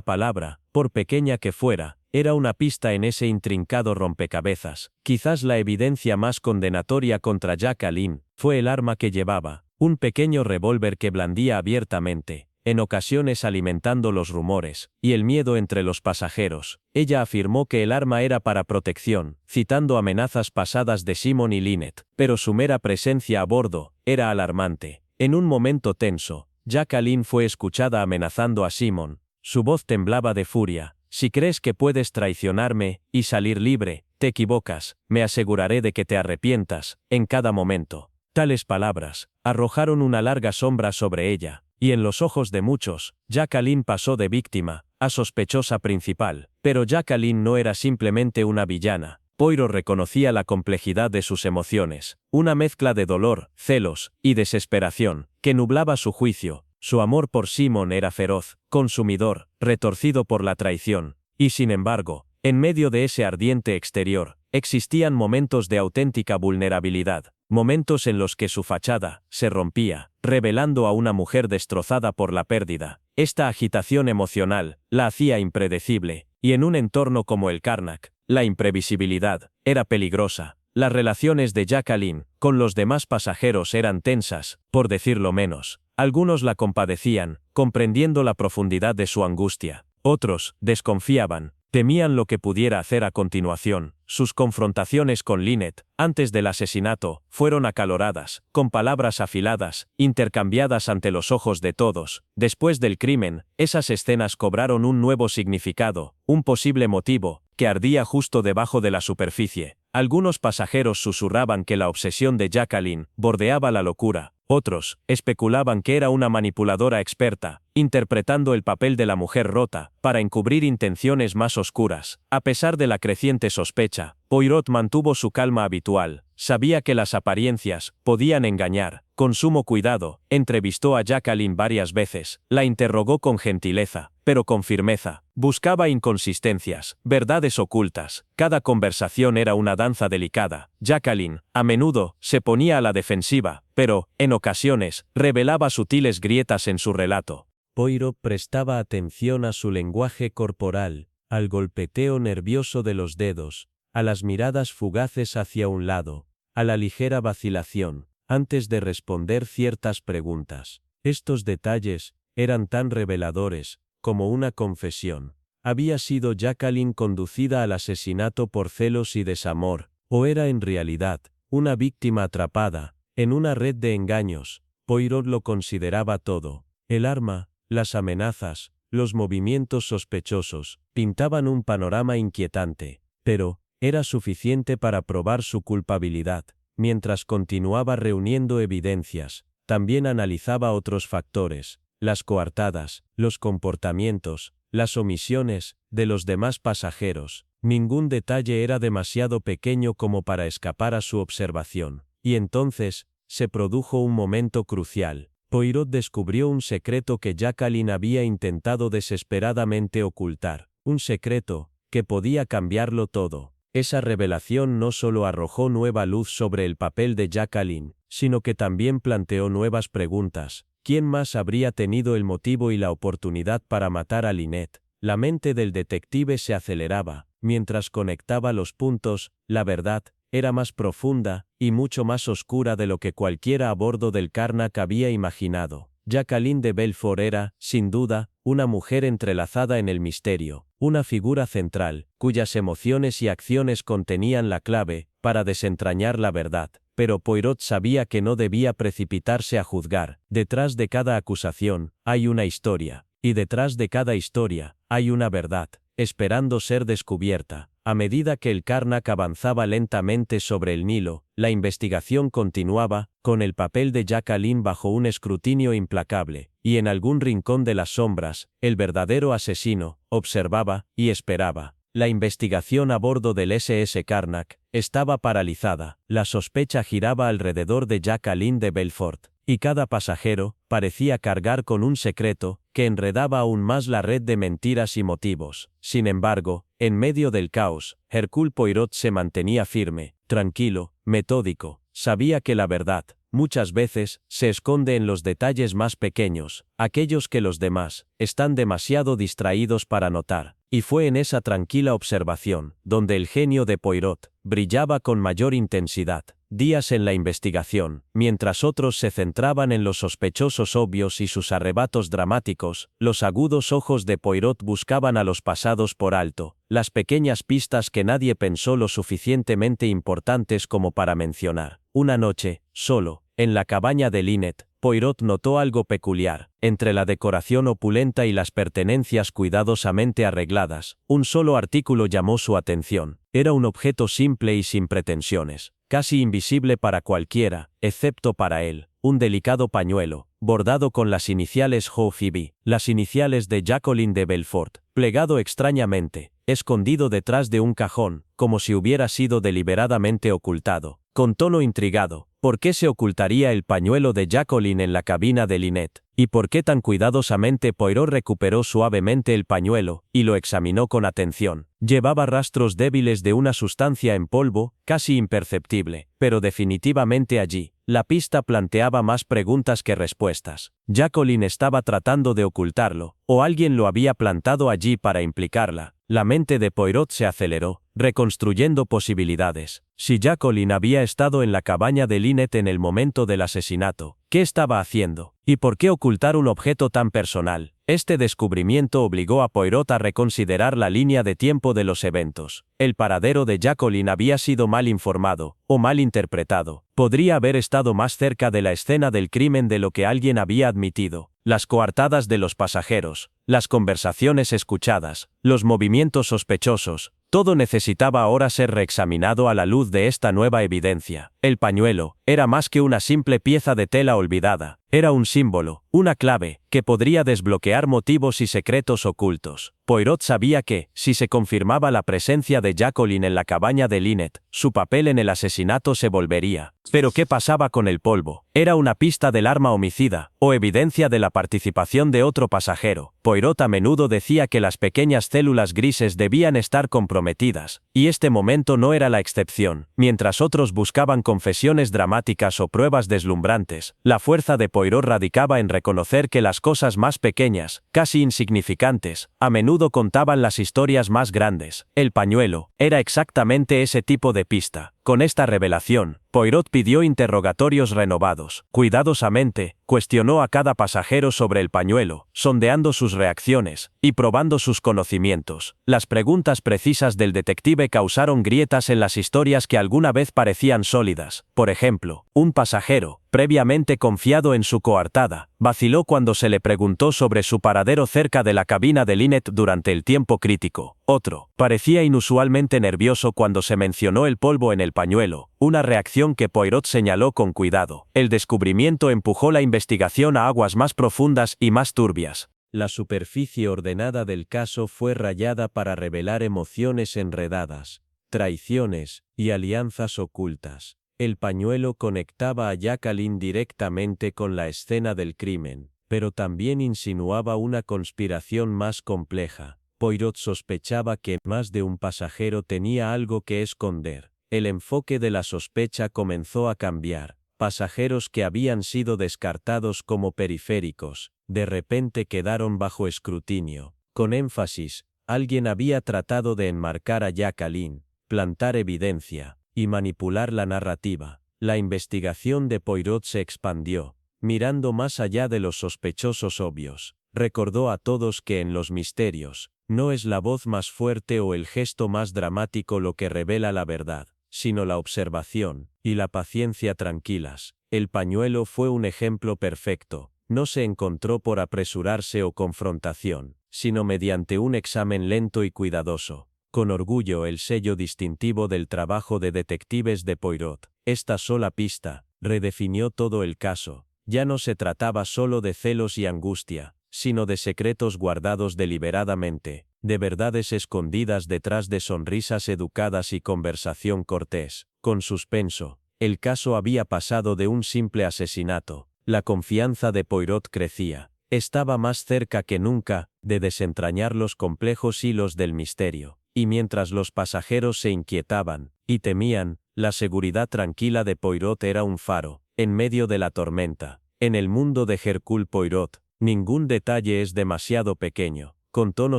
Speaker 1: palabra, por pequeña que fuera, era una pista en ese intrincado rompecabezas. Quizás la evidencia más condenatoria contra Jacqueline fue el arma que llevaba, un pequeño revólver que blandía abiertamente, en ocasiones alimentando los rumores y el miedo entre los pasajeros. Ella afirmó que el arma era para protección, citando amenazas pasadas de Simon y Lynette, pero su mera presencia a bordo era alarmante. En un momento tenso, Jacqueline fue escuchada amenazando a Simon. Su voz temblaba de furia. Si crees que puedes traicionarme y salir libre, te equivocas, me aseguraré de que te arrepientas, en cada momento. Tales palabras arrojaron una larga sombra sobre ella, y en los ojos de muchos, Jacqueline pasó de víctima a sospechosa principal. Pero Jacqueline no era simplemente una villana. Poirot reconocía la complejidad de sus emociones, una mezcla de dolor, celos y desesperación, que nublaba su juicio. Su amor por Simon era feroz, consumidor, retorcido por la traición, y sin embargo, en medio de ese ardiente exterior, existían momentos de auténtica vulnerabilidad, momentos en los que su fachada se rompía, revelando a una mujer destrozada por la pérdida. Esta agitación emocional la hacía impredecible, y en un entorno como el Karnak, la imprevisibilidad era peligrosa. Las relaciones de Jacqueline con los demás pasajeros eran tensas, por decirlo menos. Algunos la compadecían, comprendiendo la profundidad de su angustia. Otros desconfiaban, temían lo que pudiera hacer a continuación. Sus confrontaciones con Lynette, antes del asesinato, fueron acaloradas, con palabras afiladas, intercambiadas ante los ojos de todos. Después del crimen, esas escenas cobraron un nuevo significado, un posible motivo, que ardía justo debajo de la superficie. Algunos pasajeros susurraban que la obsesión de Jacqueline bordeaba la locura. Otros especulaban que era una manipuladora experta, interpretando el papel de la mujer rota, para encubrir intenciones más oscuras. A pesar de la creciente sospecha, Poirot mantuvo su calma habitual. Sabía que las apariencias podían engañar. Con sumo cuidado, entrevistó a Jacqueline varias veces, la interrogó con gentileza, pero con firmeza. Buscaba inconsistencias, verdades ocultas. Cada conversación era una danza delicada. Jacqueline, a menudo, se ponía a la defensiva, pero, en ocasiones, revelaba sutiles grietas en su relato. Poirot prestaba atención a su lenguaje corporal, al golpeteo nervioso de los dedos, a las miradas fugaces hacia un lado, a la ligera vacilación, antes de responder ciertas preguntas. Estos detalles eran tan reveladores como una confesión. ¿Había sido Jacqueline conducida al asesinato por celos y desamor, o era en realidad una víctima atrapada en una red de engaños? Poirot lo consideraba todo. El arma, las amenazas, los movimientos sospechosos, pintaban un panorama inquietante, pero era suficiente para probar su culpabilidad. Mientras continuaba reuniendo evidencias, también analizaba otros factores, las coartadas, los comportamientos, las omisiones de los demás pasajeros. Ningún detalle era demasiado pequeño como para escapar a su observación. Y entonces, se produjo un momento crucial. Poirot descubrió un secreto que Jacqueline había intentado desesperadamente ocultar. Un secreto que podía cambiarlo todo. Esa revelación no solo arrojó nueva luz sobre el papel de Jacqueline, sino que también planteó nuevas preguntas. ¿Quién más habría tenido el motivo y la oportunidad para matar a Lynette? La mente del detective se aceleraba. Mientras conectaba los puntos, la verdad era más profunda y mucho más oscura de lo que cualquiera a bordo del Karnak había imaginado. Jacqueline de Belfort era, sin duda, una mujer entrelazada en el misterio, una figura central, cuyas emociones y acciones contenían la clave para desentrañar la verdad. Pero Poirot sabía que no debía precipitarse a juzgar. Detrás de cada acusación hay una historia, y detrás de cada historia hay una verdad, esperando ser descubierta. A medida que el Karnak avanzaba lentamente sobre el Nilo, la investigación continuaba, con el papel de Jacqueline bajo un escrutinio implacable, y en algún rincón de las sombras, el verdadero asesino observaba y esperaba. La investigación a bordo del SS Karnak estaba paralizada. La sospecha giraba alrededor de Jacqueline de Belfort. Y cada pasajero parecía cargar con un secreto que enredaba aún más la red de mentiras y motivos. Sin embargo, en medio del caos, Hercule Poirot se mantenía firme, tranquilo, metódico. Sabía que la verdad, muchas veces, se esconde en los detalles más pequeños, aquellos que los demás están demasiado distraídos para notar. Y fue en esa tranquila observación donde el genio de Poirot brillaba con mayor intensidad. Días en la investigación, mientras otros se centraban en los sospechosos obvios y sus arrebatos dramáticos, los agudos ojos de Poirot buscaban a los pasados por alto, las pequeñas pistas que nadie pensó lo suficientemente importantes como para mencionar. Una noche, solo, en la cabaña de Lynette, Poirot notó algo peculiar. Entre la decoración opulenta y las pertenencias cuidadosamente arregladas, un solo artículo llamó su atención. Era un objeto simple y sin pretensiones, casi invisible para cualquiera, excepto para él, un delicado pañuelo, bordado con las iniciales J. y B., las iniciales de Jacqueline de Belfort, plegado extrañamente, escondido detrás de un cajón, como si hubiera sido deliberadamente ocultado. Con tono intrigado, ¿por qué se ocultaría el pañuelo de Jacqueline en la cabina de Lynette? ¿Y por qué tan cuidadosamente Poirot recuperó suavemente el pañuelo y lo examinó con atención? Llevaba rastros débiles de una sustancia en polvo, casi imperceptible, pero definitivamente allí. La pista planteaba más preguntas que respuestas. Jacqueline estaba tratando de ocultarlo, o alguien lo había plantado allí para implicarla. La mente de Poirot se aceleró, reconstruyendo posibilidades. Si Jacqueline había estado en la cabaña de Lynette en el momento del asesinato, ¿qué estaba haciendo? ¿Y por qué ocultar un objeto tan personal? Este descubrimiento obligó a Poirot a reconsiderar la línea de tiempo de los eventos. El paradero de Jacqueline había sido mal informado, o mal interpretado. Podría haber estado más cerca de la escena del crimen de lo que alguien había admitido. Las coartadas de los pasajeros, las conversaciones escuchadas, los movimientos sospechosos, todo necesitaba ahora ser reexaminado a la luz de esta nueva evidencia. El pañuelo era más que una simple pieza de tela olvidada. Era un símbolo, una clave, que podría desbloquear motivos y secretos ocultos. Poirot sabía que, si se confirmaba la presencia de Jacqueline en la cabaña de Lynette, su papel en el asesinato se volvería. Pero ¿qué pasaba con el polvo? ¿Era una pista del arma homicida, o evidencia de la participación de otro pasajero? Poirot a menudo decía que las pequeñas células grises debían estar comprometidas, y este momento no era la excepción. Mientras otros buscaban confesiones dramáticas o pruebas deslumbrantes, la fuerza de Poirot radicaba en reconocer que las cosas más pequeñas, casi insignificantes, a menudo contaban las historias más grandes. El pañuelo era exactamente ese tipo de pista. Con esta revelación, Poirot pidió interrogatorios renovados. Cuidadosamente, cuestionó a cada pasajero sobre el pañuelo, sondeando sus reacciones y probando sus conocimientos. Las preguntas precisas del detective causaron grietas en las historias que alguna vez parecían sólidas. Por ejemplo, un pasajero, previamente confiado en su coartada, vaciló cuando se le preguntó sobre su paradero cerca de la cabina de Lynette durante el tiempo crítico. Otro, parecía inusualmente nervioso cuando se mencionó el polvo en el pañuelo, una reacción que Poirot señaló con cuidado. El descubrimiento empujó la investigación a aguas más profundas y más turbias. La superficie ordenada del caso fue rayada para revelar emociones enredadas, traiciones y alianzas ocultas. El pañuelo conectaba a Jacqueline directamente con la escena del crimen, pero también insinuaba una conspiración más compleja. Poirot sospechaba que más de un pasajero tenía algo que esconder. El enfoque de la sospecha comenzó a cambiar. Pasajeros que habían sido descartados como periféricos, de repente quedaron bajo escrutinio. Con énfasis, alguien había tratado de enmarcar a Jacqueline, plantar evidencia y manipular la narrativa. La investigación de Poirot se expandió, mirando más allá de los sospechosos obvios. Recordó a todos que en los misterios, no es la voz más fuerte o el gesto más dramático lo que revela la verdad, sino la observación y la paciencia tranquilas. El pañuelo fue un ejemplo perfecto. No se encontró por apresurarse o confrontación, sino mediante un examen lento y cuidadoso. Con orgullo el sello distintivo del trabajo de detectives de Poirot. Esta sola pista redefinió todo el caso. Ya no se trataba solo de celos y angustia, sino de secretos guardados deliberadamente, de verdades escondidas detrás de sonrisas educadas y conversación cortés. Con suspenso, el caso había pasado de un simple asesinato La confianza de Poirot crecía. Estaba más cerca que nunca de desentrañar los complejos hilos del misterio. Y mientras los pasajeros se inquietaban y temían, la seguridad tranquila de Poirot era un faro, en medio de la tormenta. En el mundo de Hercule Poirot, ningún detalle es demasiado pequeño, con tono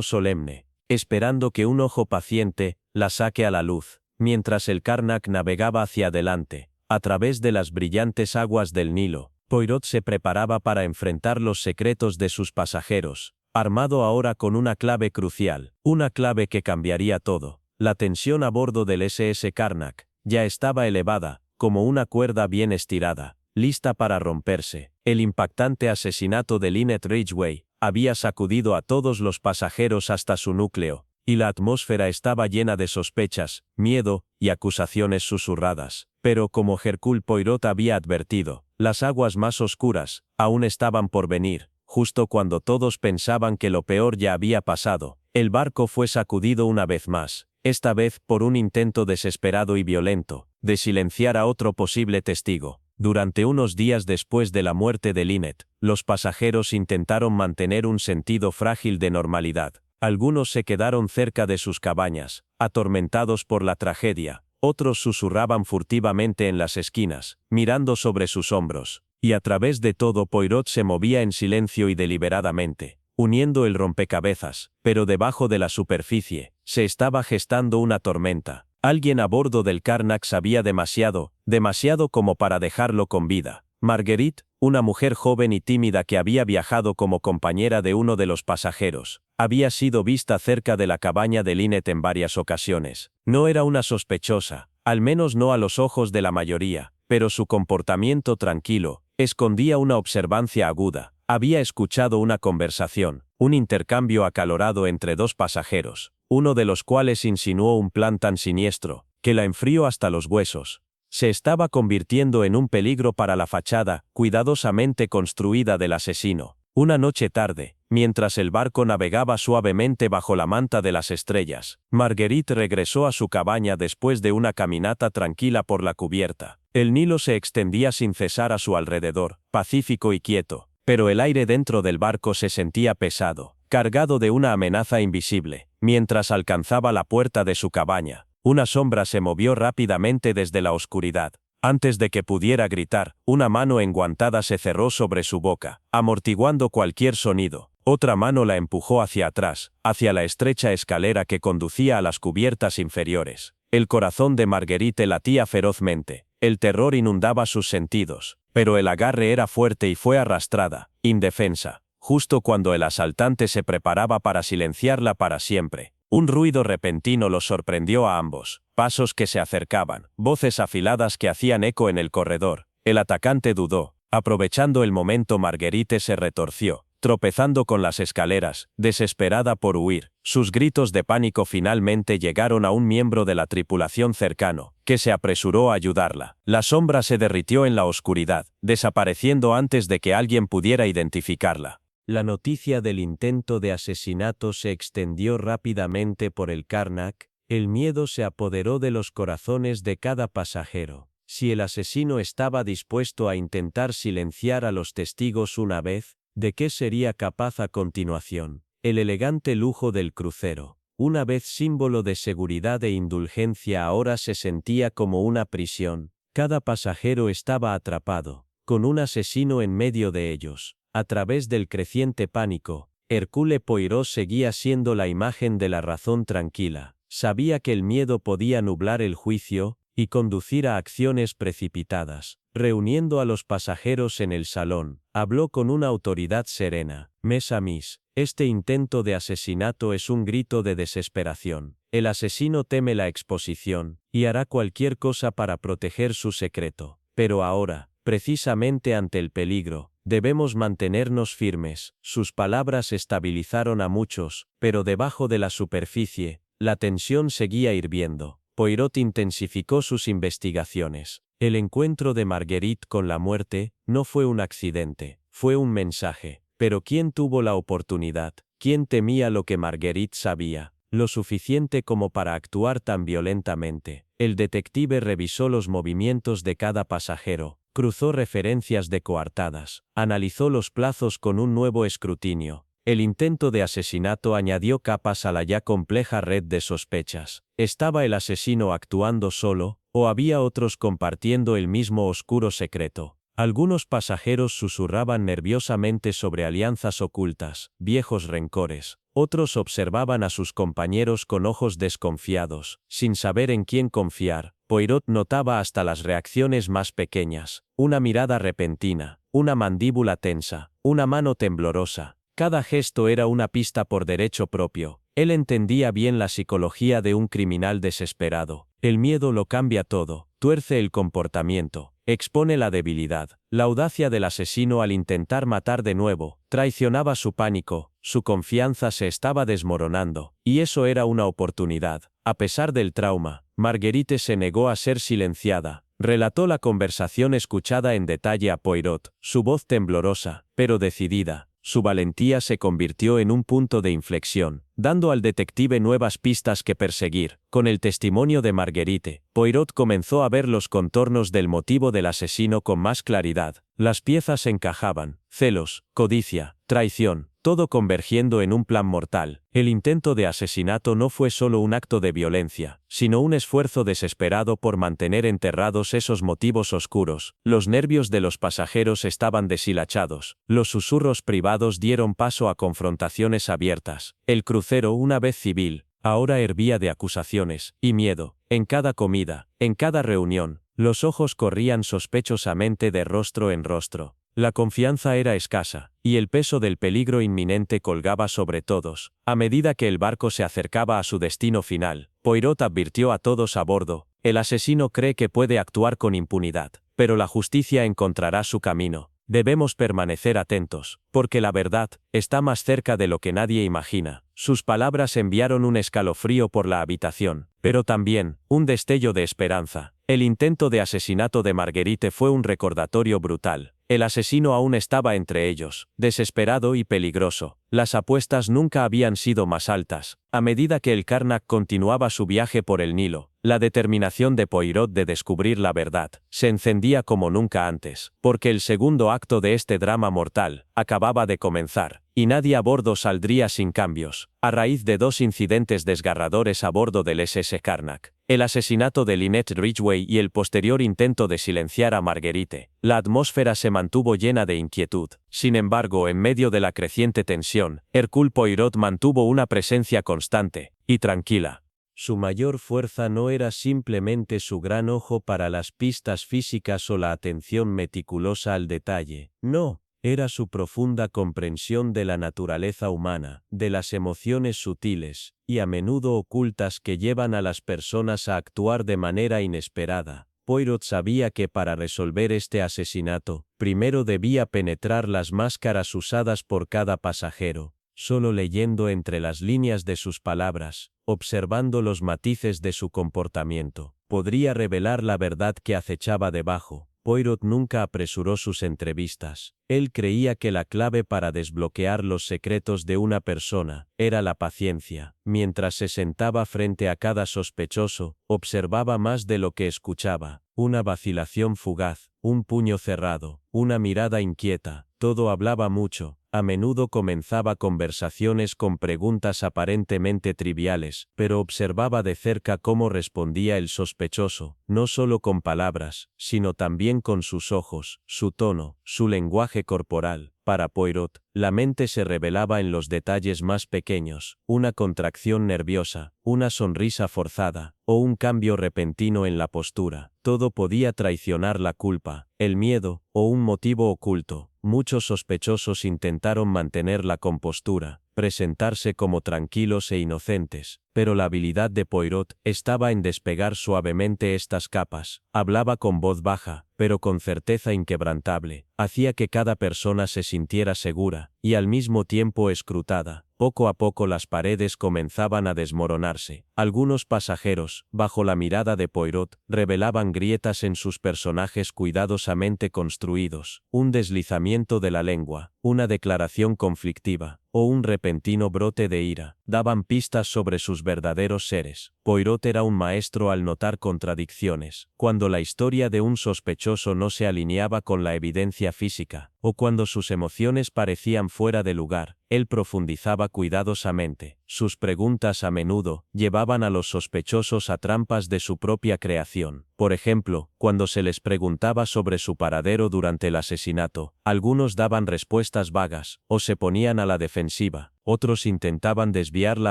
Speaker 1: solemne, esperando que un ojo paciente la saque a la luz, mientras el Karnak navegaba hacia adelante, a través de las brillantes aguas del Nilo. Poirot se preparaba para enfrentar los secretos de sus pasajeros, armado ahora con una clave crucial, una clave que cambiaría todo. La tensión a bordo del SS Karnak ya estaba elevada, como una cuerda bien estirada, lista para romperse. El impactante asesinato de Lynette Ridgway había sacudido a todos los pasajeros hasta su núcleo, y la atmósfera estaba llena de sospechas, miedo y acusaciones susurradas. Pero como Hercule Poirot había advertido, las aguas más oscuras aún estaban por venir. Justo cuando todos pensaban que lo peor ya había pasado, el barco fue sacudido una vez más, esta vez por un intento desesperado y violento de silenciar a otro posible testigo. Durante unos días después de la muerte de Lynette, los pasajeros intentaron mantener un sentido frágil de normalidad. Algunos se quedaron cerca de sus cabañas, atormentados por la tragedia. Otros susurraban furtivamente en las esquinas, mirando sobre sus hombros. Y a través de todo Poirot se movía en silencio y deliberadamente, uniendo el rompecabezas, pero debajo de la superficie, se estaba gestando una tormenta. Alguien a bordo del Karnak sabía demasiado como para dejarlo con vida. Marguerite, una mujer joven y tímida que había viajado como compañera de uno de los pasajeros, había sido vista cerca de la cabaña de Lynette en varias ocasiones. No era una sospechosa, al menos no a los ojos de la mayoría, pero su comportamiento tranquilo escondía una observancia aguda. Había escuchado una conversación, un intercambio acalorado entre dos pasajeros, uno de los cuales insinuó un plan tan siniestro que la enfrió hasta los huesos. Se estaba convirtiendo en un peligro para la fachada cuidadosamente construida del asesino. Una noche tarde, mientras el barco navegaba suavemente bajo la manta de las estrellas, Marguerite regresó a su cabaña después de una caminata tranquila por la cubierta. El Nilo se extendía sin cesar a su alrededor, pacífico y quieto, pero el aire dentro del barco se sentía pesado, cargado de una amenaza invisible. Mientras alcanzaba la puerta de su cabaña, una sombra se movió rápidamente desde la oscuridad. Antes de que pudiera gritar, una mano enguantada se cerró sobre su boca, amortiguando cualquier sonido. Otra mano la empujó hacia atrás, hacia la estrecha escalera que conducía a las cubiertas inferiores. El corazón de Marguerite latía ferozmente. El terror inundaba sus sentidos, pero el agarre era fuerte y fue arrastrada, indefensa, justo cuando el asaltante se preparaba para silenciarla para siempre. Un ruido repentino los sorprendió a ambos, pasos que se acercaban, voces afiladas que hacían eco en el corredor. El atacante dudó. Aprovechando el momento, Marguerite se retorció, tropezando con las escaleras, desesperada por huir. Sus gritos de pánico finalmente llegaron a un miembro de la tripulación cercano, que se apresuró a ayudarla. La sombra se derritió en la oscuridad, desapareciendo antes de que alguien pudiera identificarla. La noticia del intento de asesinato se extendió rápidamente por el Karnak. El miedo se apoderó de los corazones de cada pasajero. Si el asesino estaba dispuesto a intentar silenciar a los testigos una vez, ¿de qué sería capaz a continuación? El elegante lujo del crucero, una vez símbolo de seguridad e indulgencia, ahora se sentía como una prisión. Cada pasajero estaba atrapado, con un asesino en medio de ellos. A través del creciente pánico, Hercule Poirot seguía siendo la imagen de la razón tranquila. Sabía que el miedo podía nublar el juicio y conducir a acciones precipitadas. Reuniendo a los pasajeros en el salón, habló con una autoridad serena. Mes amis, este intento de asesinato es un grito de desesperación. El asesino teme la exposición y hará cualquier cosa para proteger su secreto. Pero ahora, precisamente ante el peligro, debemos mantenernos firmes. Sus palabras estabilizaron a muchos, pero debajo de la superficie, la tensión seguía hirviendo. Poirot intensificó sus investigaciones. El encuentro de Marguerite con la muerte no fue un accidente, fue un mensaje. Pero ¿quién tuvo la oportunidad? ¿Quién temía lo que Marguerite sabía? Lo suficiente como para actuar tan violentamente. El detective revisó los movimientos de cada pasajero, cruzó referencias de coartadas, analizó los plazos con un nuevo escrutinio. El intento de asesinato añadió capas a la ya compleja red de sospechas. ¿Estaba el asesino actuando solo, o había otros compartiendo el mismo oscuro secreto? Algunos pasajeros susurraban nerviosamente sobre alianzas ocultas, viejos rencores. Otros observaban a sus compañeros con ojos desconfiados, sin saber en quién confiar. Poirot notaba hasta las reacciones más pequeñas, una mirada repentina, una mandíbula tensa, una mano temblorosa. Cada gesto era una pista por derecho propio. Él entendía bien la psicología de un criminal desesperado. El miedo lo cambia todo, tuerce el comportamiento, expone la debilidad. La audacia del asesino al intentar matar de nuevo, traicionaba su pánico, su confianza se estaba desmoronando, y eso era una oportunidad. A pesar del trauma, Marguerite se negó a ser silenciada. Relató la conversación escuchada en detalle a Poirot, su voz temblorosa, pero decidida. Su valentía se convirtió en un punto de inflexión, dando al detective nuevas pistas que perseguir. Con el testimonio de Marguerite, Poirot comenzó a ver los contornos del motivo del asesino con más claridad. Las piezas encajaban: celos, codicia, traición, todo convergiendo en un plan mortal. El intento de asesinato no fue solo un acto de violencia, sino un esfuerzo desesperado por mantener enterrados esos motivos oscuros. Los nervios de los pasajeros estaban deshilachados. Los susurros privados dieron paso a confrontaciones abiertas. El crucero, una vez civil, ahora hervía de acusaciones y miedo. En cada comida, en cada reunión, los ojos corrían sospechosamente de rostro en rostro. La confianza era escasa, y el peso del peligro inminente colgaba sobre todos. A medida que el barco se acercaba a su destino final, Poirot advirtió a todos a bordo: el asesino cree que puede actuar con impunidad, pero la justicia encontrará su camino. Debemos permanecer atentos, porque la verdad está más cerca de lo que nadie imagina. Sus palabras enviaron un escalofrío por la habitación, pero también un destello de esperanza. El intento de asesinato de Marguerite fue un recordatorio brutal. El asesino aún estaba entre ellos, desesperado y peligroso. Las apuestas nunca habían sido más altas. A medida que el Carnac continuaba su viaje por el Nilo, la determinación de Poirot de descubrir la verdad se encendía como nunca antes, porque el segundo acto de este drama mortal acababa de comenzar, y nadie a bordo saldría sin cambios. A raíz de dos incidentes desgarradores a bordo del SS Carnac, el asesinato de Lynette Ridgway y el posterior intento de silenciar a Marguerite, la atmósfera se mantuvo llena de inquietud. Sin embargo, en medio de la creciente tensión, Hercule Poirot mantuvo una presencia constante y tranquila. Su mayor fuerza no era simplemente su gran ojo para las pistas físicas o la atención meticulosa al detalle. No, era su profunda comprensión de la naturaleza humana, de las emociones sutiles y a menudo ocultas que llevan a las personas a actuar de manera inesperada. Poirot sabía que para resolver este asesinato, primero debía penetrar las máscaras usadas por cada pasajero. Solo leyendo entre las líneas de sus palabras, observando los matices de su comportamiento, podría revelar la verdad que acechaba debajo. Poirot nunca apresuró sus entrevistas. Él creía que la clave para desbloquear los secretos de una persona era la paciencia. Mientras se sentaba frente a cada sospechoso, observaba más de lo que escuchaba. Una vacilación fugaz, un puño cerrado, una mirada inquieta, todo hablaba mucho. A menudo comenzaba conversaciones con preguntas aparentemente triviales, pero observaba de cerca cómo respondía el sospechoso, no solo con palabras, sino también con sus ojos, su tono, su lenguaje corporal. Para Poirot, la mente se revelaba en los detalles más pequeños: una contracción nerviosa, una sonrisa forzada, o un cambio repentino en la postura. Todo podía traicionar la culpa, el miedo, o un motivo oculto. Muchos sospechosos intentaron mantener la compostura, presentarse como tranquilos e inocentes, pero la habilidad de Poirot estaba en despegar suavemente estas capas. Hablaba con voz baja, pero con certeza inquebrantable. Hacía que cada persona se sintiera segura, y al mismo tiempo escrutada. Poco a poco las paredes comenzaban a desmoronarse. Algunos pasajeros, bajo la mirada de Poirot, revelaban grietas en sus personajes cuidadosamente construidos, un deslizamiento de la lengua, una declaración conflictiva, o un repentino brote de ira. Daban pistas sobre sus verdaderos seres. Poirot era un maestro al notar contradicciones, cuando la historia de un sospechoso no se alineaba con la evidencia física, o cuando sus emociones parecían fuera de lugar. Él profundizaba cuidadosamente. Sus preguntas a menudo llevaban a los sospechosos a trampas de su propia creación. Por ejemplo, cuando se les preguntaba sobre su paradero durante el asesinato, algunos daban respuestas vagas, o se ponían a la defensiva. Otros intentaban desviar la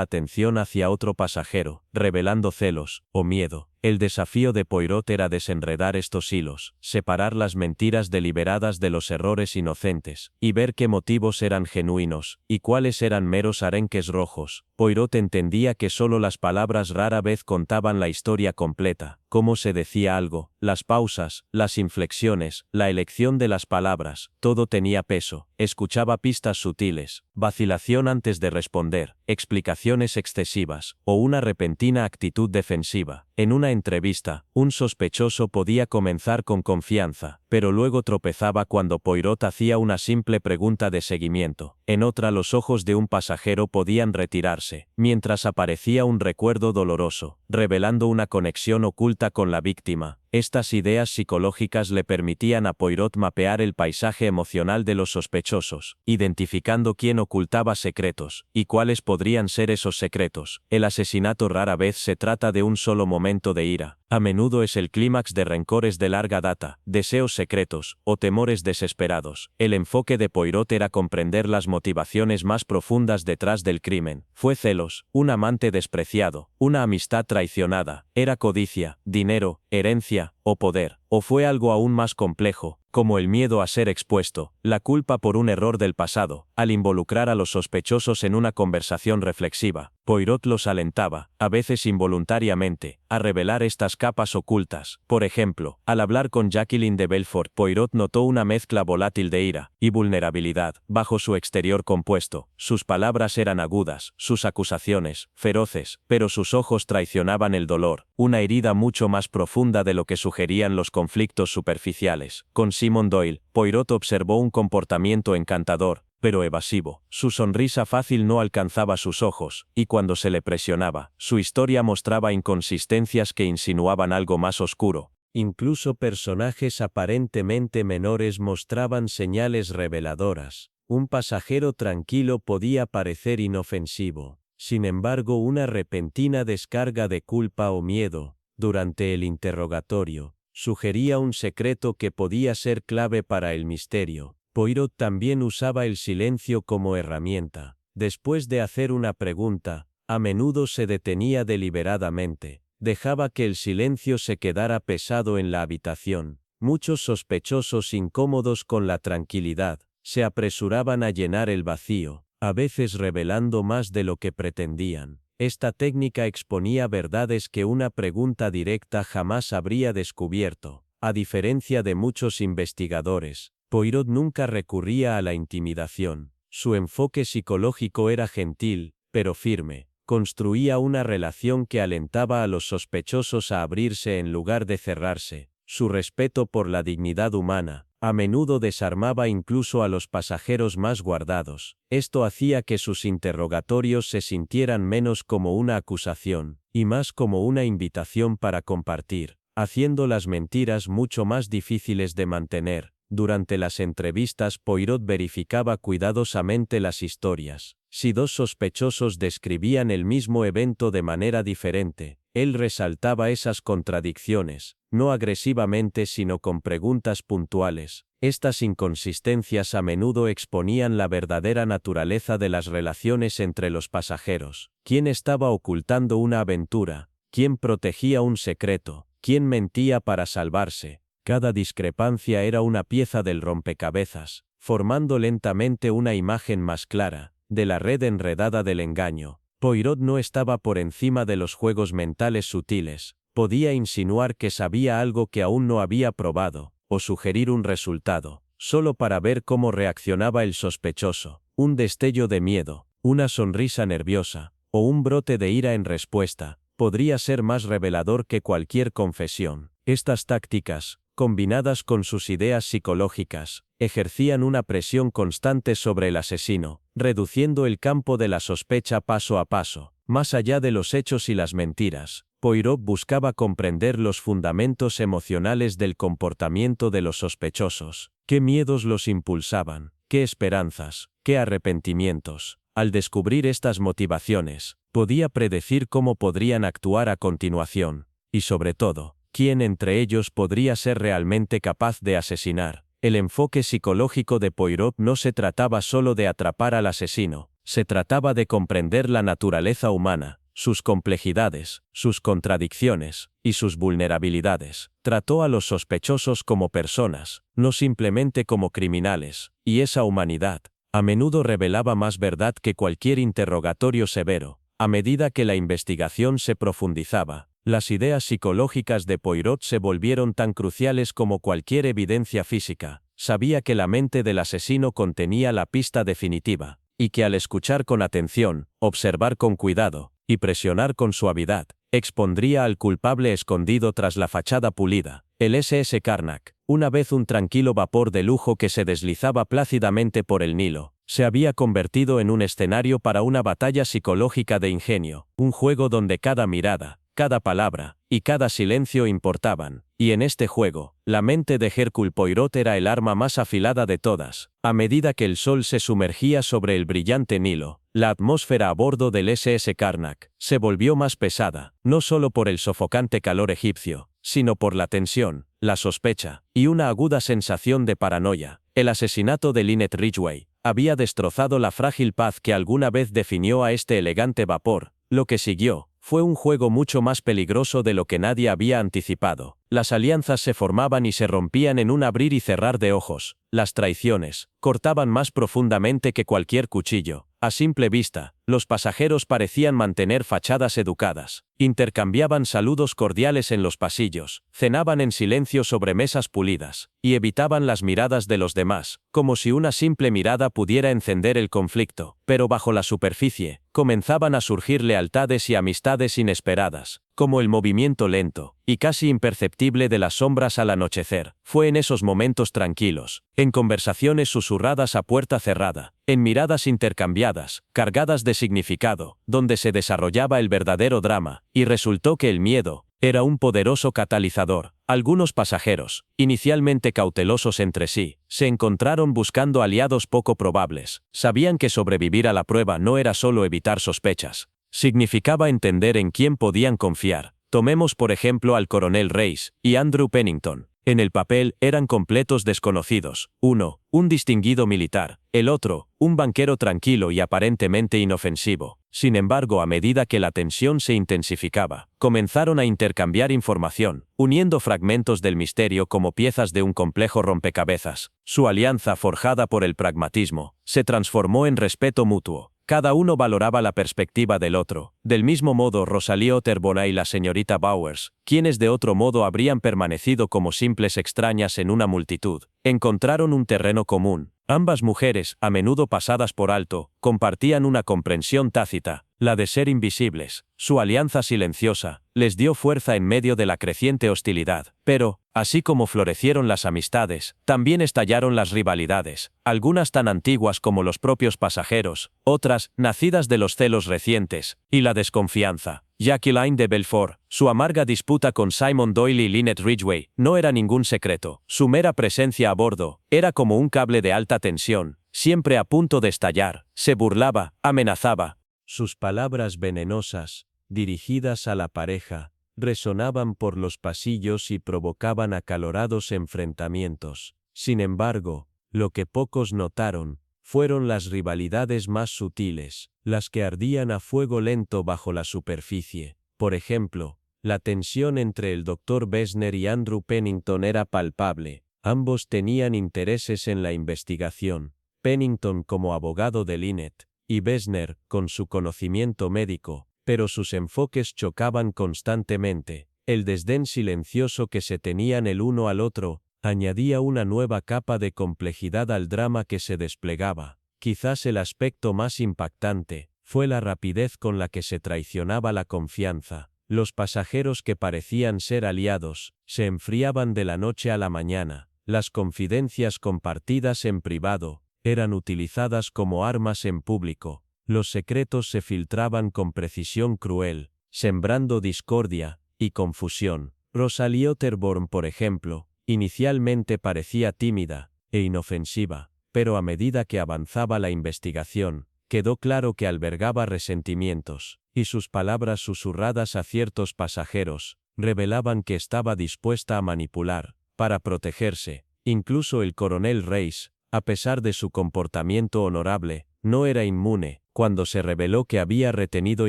Speaker 1: atención hacia otro pasajero, revelando celos o miedo. El desafío de Poirot era desenredar estos hilos, separar las mentiras deliberadas de los errores inocentes, y ver qué motivos eran genuinos, y cuáles eran meros arenques rojos. Poirot entendía que solo las palabras rara vez contaban la historia completa, cómo se decía algo, las pausas, las inflexiones, la elección de las palabras, todo tenía peso. Escuchaba pistas sutiles, vacilación antes de responder, explicaciones excesivas, o una repentina actitud defensiva. En una entrevista, un sospechoso podía comenzar con confianza, pero luego tropezaba cuando Poirot hacía una simple pregunta de seguimiento. En otra, los ojos de un pasajero podían retirarse, mientras aparecía un recuerdo doloroso, revelando una conexión oculta con la víctima. Estas ideas psicológicas le permitían a Poirot mapear el paisaje emocional de los sospechosos, identificando quién ocultaba secretos, y cuáles podrían ser esos secretos. El asesinato rara vez se trata de un solo momento de ira. A menudo es el clímax de rencores de larga data, deseos secretos, o temores desesperados. El enfoque de Poirot era comprender las motivaciones más profundas detrás del crimen. ¿Fue celos, un amante despreciado, una amistad traicionada, era codicia, dinero, herencia, o poder? ¿O fue algo aún más complejo, como el miedo a ser expuesto, la culpa por un error del pasado? Al involucrar a los sospechosos en una conversación reflexiva, Poirot los alentaba, a veces involuntariamente, a revelar estas capas ocultas. Por ejemplo, al hablar con Jacqueline de Belfort, Poirot notó una mezcla volátil de ira y vulnerabilidad bajo su exterior compuesto. Sus palabras eran agudas, sus acusaciones feroces, pero sus ojos traicionaban el dolor, una herida mucho más profunda de lo que sugerían los conflictos superficiales. Con Simon Doyle, Poirot observó un comportamiento encantador, pero evasivo. Su sonrisa fácil no alcanzaba sus ojos, y cuando se le presionaba, su historia mostraba inconsistencias que insinuaban algo más oscuro. Incluso personajes aparentemente menores mostraban señales reveladoras. Un pasajero tranquilo podía parecer inofensivo. Sin embargo, una repentina descarga de culpa o miedo, durante el interrogatorio, sugería un secreto que podía ser clave para el misterio. Poirot también usaba el silencio como herramienta. Después de hacer una pregunta, a menudo se detenía deliberadamente. Dejaba que el silencio se quedara pesado en la habitación. Muchos sospechosos, incómodos con la tranquilidad, se apresuraban a llenar el vacío, a veces revelando más de lo que pretendían. Esta técnica exponía verdades que una pregunta directa jamás habría descubierto. A diferencia de muchos investigadores, Poirot nunca recurría a la intimidación. Su enfoque psicológico era gentil, pero firme. Construía una relación que alentaba a los sospechosos a abrirse en lugar de cerrarse. Su respeto por la dignidad humana a menudo desarmaba incluso a los pasajeros más guardados. Esto hacía que sus interrogatorios se sintieran menos como una acusación, y más como una invitación para compartir, haciendo las mentiras mucho más difíciles de mantener. Durante las entrevistas, Poirot verificaba cuidadosamente las historias. Si dos sospechosos describían el mismo evento de manera diferente, él resaltaba esas contradicciones, no agresivamente sino con preguntas puntuales. Estas inconsistencias a menudo exponían la verdadera naturaleza de las relaciones entre los pasajeros. ¿Quién estaba ocultando una aventura? ¿Quién protegía un secreto? ¿Quién mentía para salvarse? Cada discrepancia era una pieza del rompecabezas, formando lentamente una imagen más clara de la red enredada del engaño. Poirot no estaba por encima de los juegos mentales sutiles. Podía insinuar que sabía algo que aún no había probado, o sugerir un resultado, solo para ver cómo reaccionaba el sospechoso. Un destello de miedo, una sonrisa nerviosa, o un brote de ira en respuesta, podría ser más revelador que cualquier confesión. Estas tácticas, combinadas con sus ideas psicológicas, ejercían una presión constante sobre el asesino, reduciendo el campo de la sospecha paso a paso. Más allá de los hechos y las mentiras, Poirot buscaba comprender los fundamentos emocionales del comportamiento de los sospechosos. ¿Qué miedos los impulsaban? ¿Qué esperanzas? ¿Qué arrepentimientos? Al descubrir estas motivaciones, podía predecir cómo podrían actuar a continuación, y sobre todo, quién entre ellos podría ser realmente capaz de asesinar. El enfoque psicológico de Poirot no se trataba solo de atrapar al asesino, se trataba de comprender la naturaleza humana, sus complejidades, sus contradicciones y sus vulnerabilidades. Trató a los sospechosos como personas, no simplemente como criminales, y esa humanidad, a menudo revelaba más verdad que cualquier interrogatorio severo. A medida que la investigación se profundizaba, las ideas psicológicas de Poirot se volvieron tan cruciales como cualquier evidencia física. Sabía que la mente del asesino contenía la pista definitiva, y que al escuchar con atención, observar con cuidado, y presionar con suavidad, expondría al culpable escondido tras la fachada pulida. El SS Karnak, una vez un tranquilo vapor de lujo que se deslizaba plácidamente por el Nilo, se había convertido en un escenario para una batalla psicológica de ingenio, un juego donde cada mirada, cada palabra y cada silencio importaban, y en este juego, la mente de Hercule Poirot era el arma más afilada de todas. A medida que el sol se sumergía sobre el brillante Nilo, la atmósfera a bordo del SS Karnak se volvió más pesada, no solo por el sofocante calor egipcio, sino por la tensión, la sospecha y una aguda sensación de paranoia. El asesinato de Lynette Ridgway había destrozado la frágil paz que alguna vez definió a este elegante vapor. Lo que siguió fue un juego mucho más peligroso de lo que nadie había anticipado. Las alianzas se formaban y se rompían en un abrir y cerrar de ojos. Las traiciones cortaban más profundamente que cualquier cuchillo. A simple vista, los pasajeros parecían mantener fachadas educadas. Intercambiaban saludos cordiales en los pasillos, cenaban en silencio sobre mesas pulidas, y evitaban las miradas de los demás, como si una simple mirada pudiera encender el conflicto. Pero bajo la superficie, comenzaban a surgir lealtades y amistades inesperadas, como el movimiento lento y casi imperceptible de las sombras al anochecer. Fue en esos momentos tranquilos, en conversaciones susurradas a puerta cerrada, en miradas intercambiadas, cargadas de significado, donde se desarrollaba el verdadero drama, y resultó que el miedo era un poderoso catalizador. Algunos pasajeros, inicialmente cautelosos entre sí, se encontraron buscando aliados poco probables. Sabían que sobrevivir a la prueba no era solo evitar sospechas, significaba entender en quién podían confiar. Tomemos por ejemplo al coronel Reis y Andrew Pennington. En el papel eran completos desconocidos. Uno, un distinguido militar; el otro, un banquero tranquilo y aparentemente inofensivo. Sin embargo, a medida que la tensión se intensificaba, comenzaron a intercambiar información, uniendo fragmentos del misterio como piezas de un complejo rompecabezas. Su alianza, forjada por el pragmatismo, se transformó en respeto mutuo. Cada uno valoraba la perspectiva del otro. Del mismo modo, Rosalie Otterbona y la señorita Bowers, quienes de otro modo habrían permanecido como simples extrañas en una multitud, encontraron un terreno común. Ambas mujeres, a menudo pasadas por alto, compartían una comprensión tácita, la de ser invisibles. Su alianza silenciosa les dio fuerza en medio de la creciente hostilidad. Pero, así como florecieron las amistades, también estallaron las rivalidades, algunas tan antiguas como los propios pasajeros, otras, nacidas de los celos recientes, y la desconfianza. Jacqueline de Belfort, su amarga disputa con Simon Doyle y Lynette Ridgway, no era ningún secreto. Su mera presencia a bordo era como un cable de alta tensión, siempre a punto de estallar. Se burlaba, amenazaba. Sus palabras venenosas, dirigidas a la pareja, resonaban por los pasillos y provocaban acalorados enfrentamientos. Sin embargo, lo que pocos notaron fueron las rivalidades más sutiles, las que ardían a fuego lento bajo la superficie. Por ejemplo, la tensión entre el Dr. Wessner y Andrew Pennington era palpable. Ambos tenían intereses en la investigación, Pennington como abogado de Lynette, y Wessner con su conocimiento médico, pero sus enfoques chocaban constantemente. El desdén silencioso que se tenían el uno al otro añadía una nueva capa de complejidad al drama que se desplegaba. Quizás el aspecto más impactante fue la rapidez con la que se traicionaba la confianza. Los pasajeros que parecían ser aliados se enfriaban de la noche a la mañana. Las confidencias compartidas en privado eran utilizadas como armas en público. Los secretos se filtraban con precisión cruel, sembrando discordia y confusión. Rosalie Otterborn, por ejemplo, inicialmente parecía tímida e inofensiva, pero a medida que avanzaba la investigación, quedó claro que albergaba resentimientos, y sus palabras susurradas a ciertos pasajeros revelaban que estaba dispuesta a manipular, para protegerse. Incluso el coronel Reis, a pesar de su comportamiento honorable, no era inmune, cuando se reveló que había retenido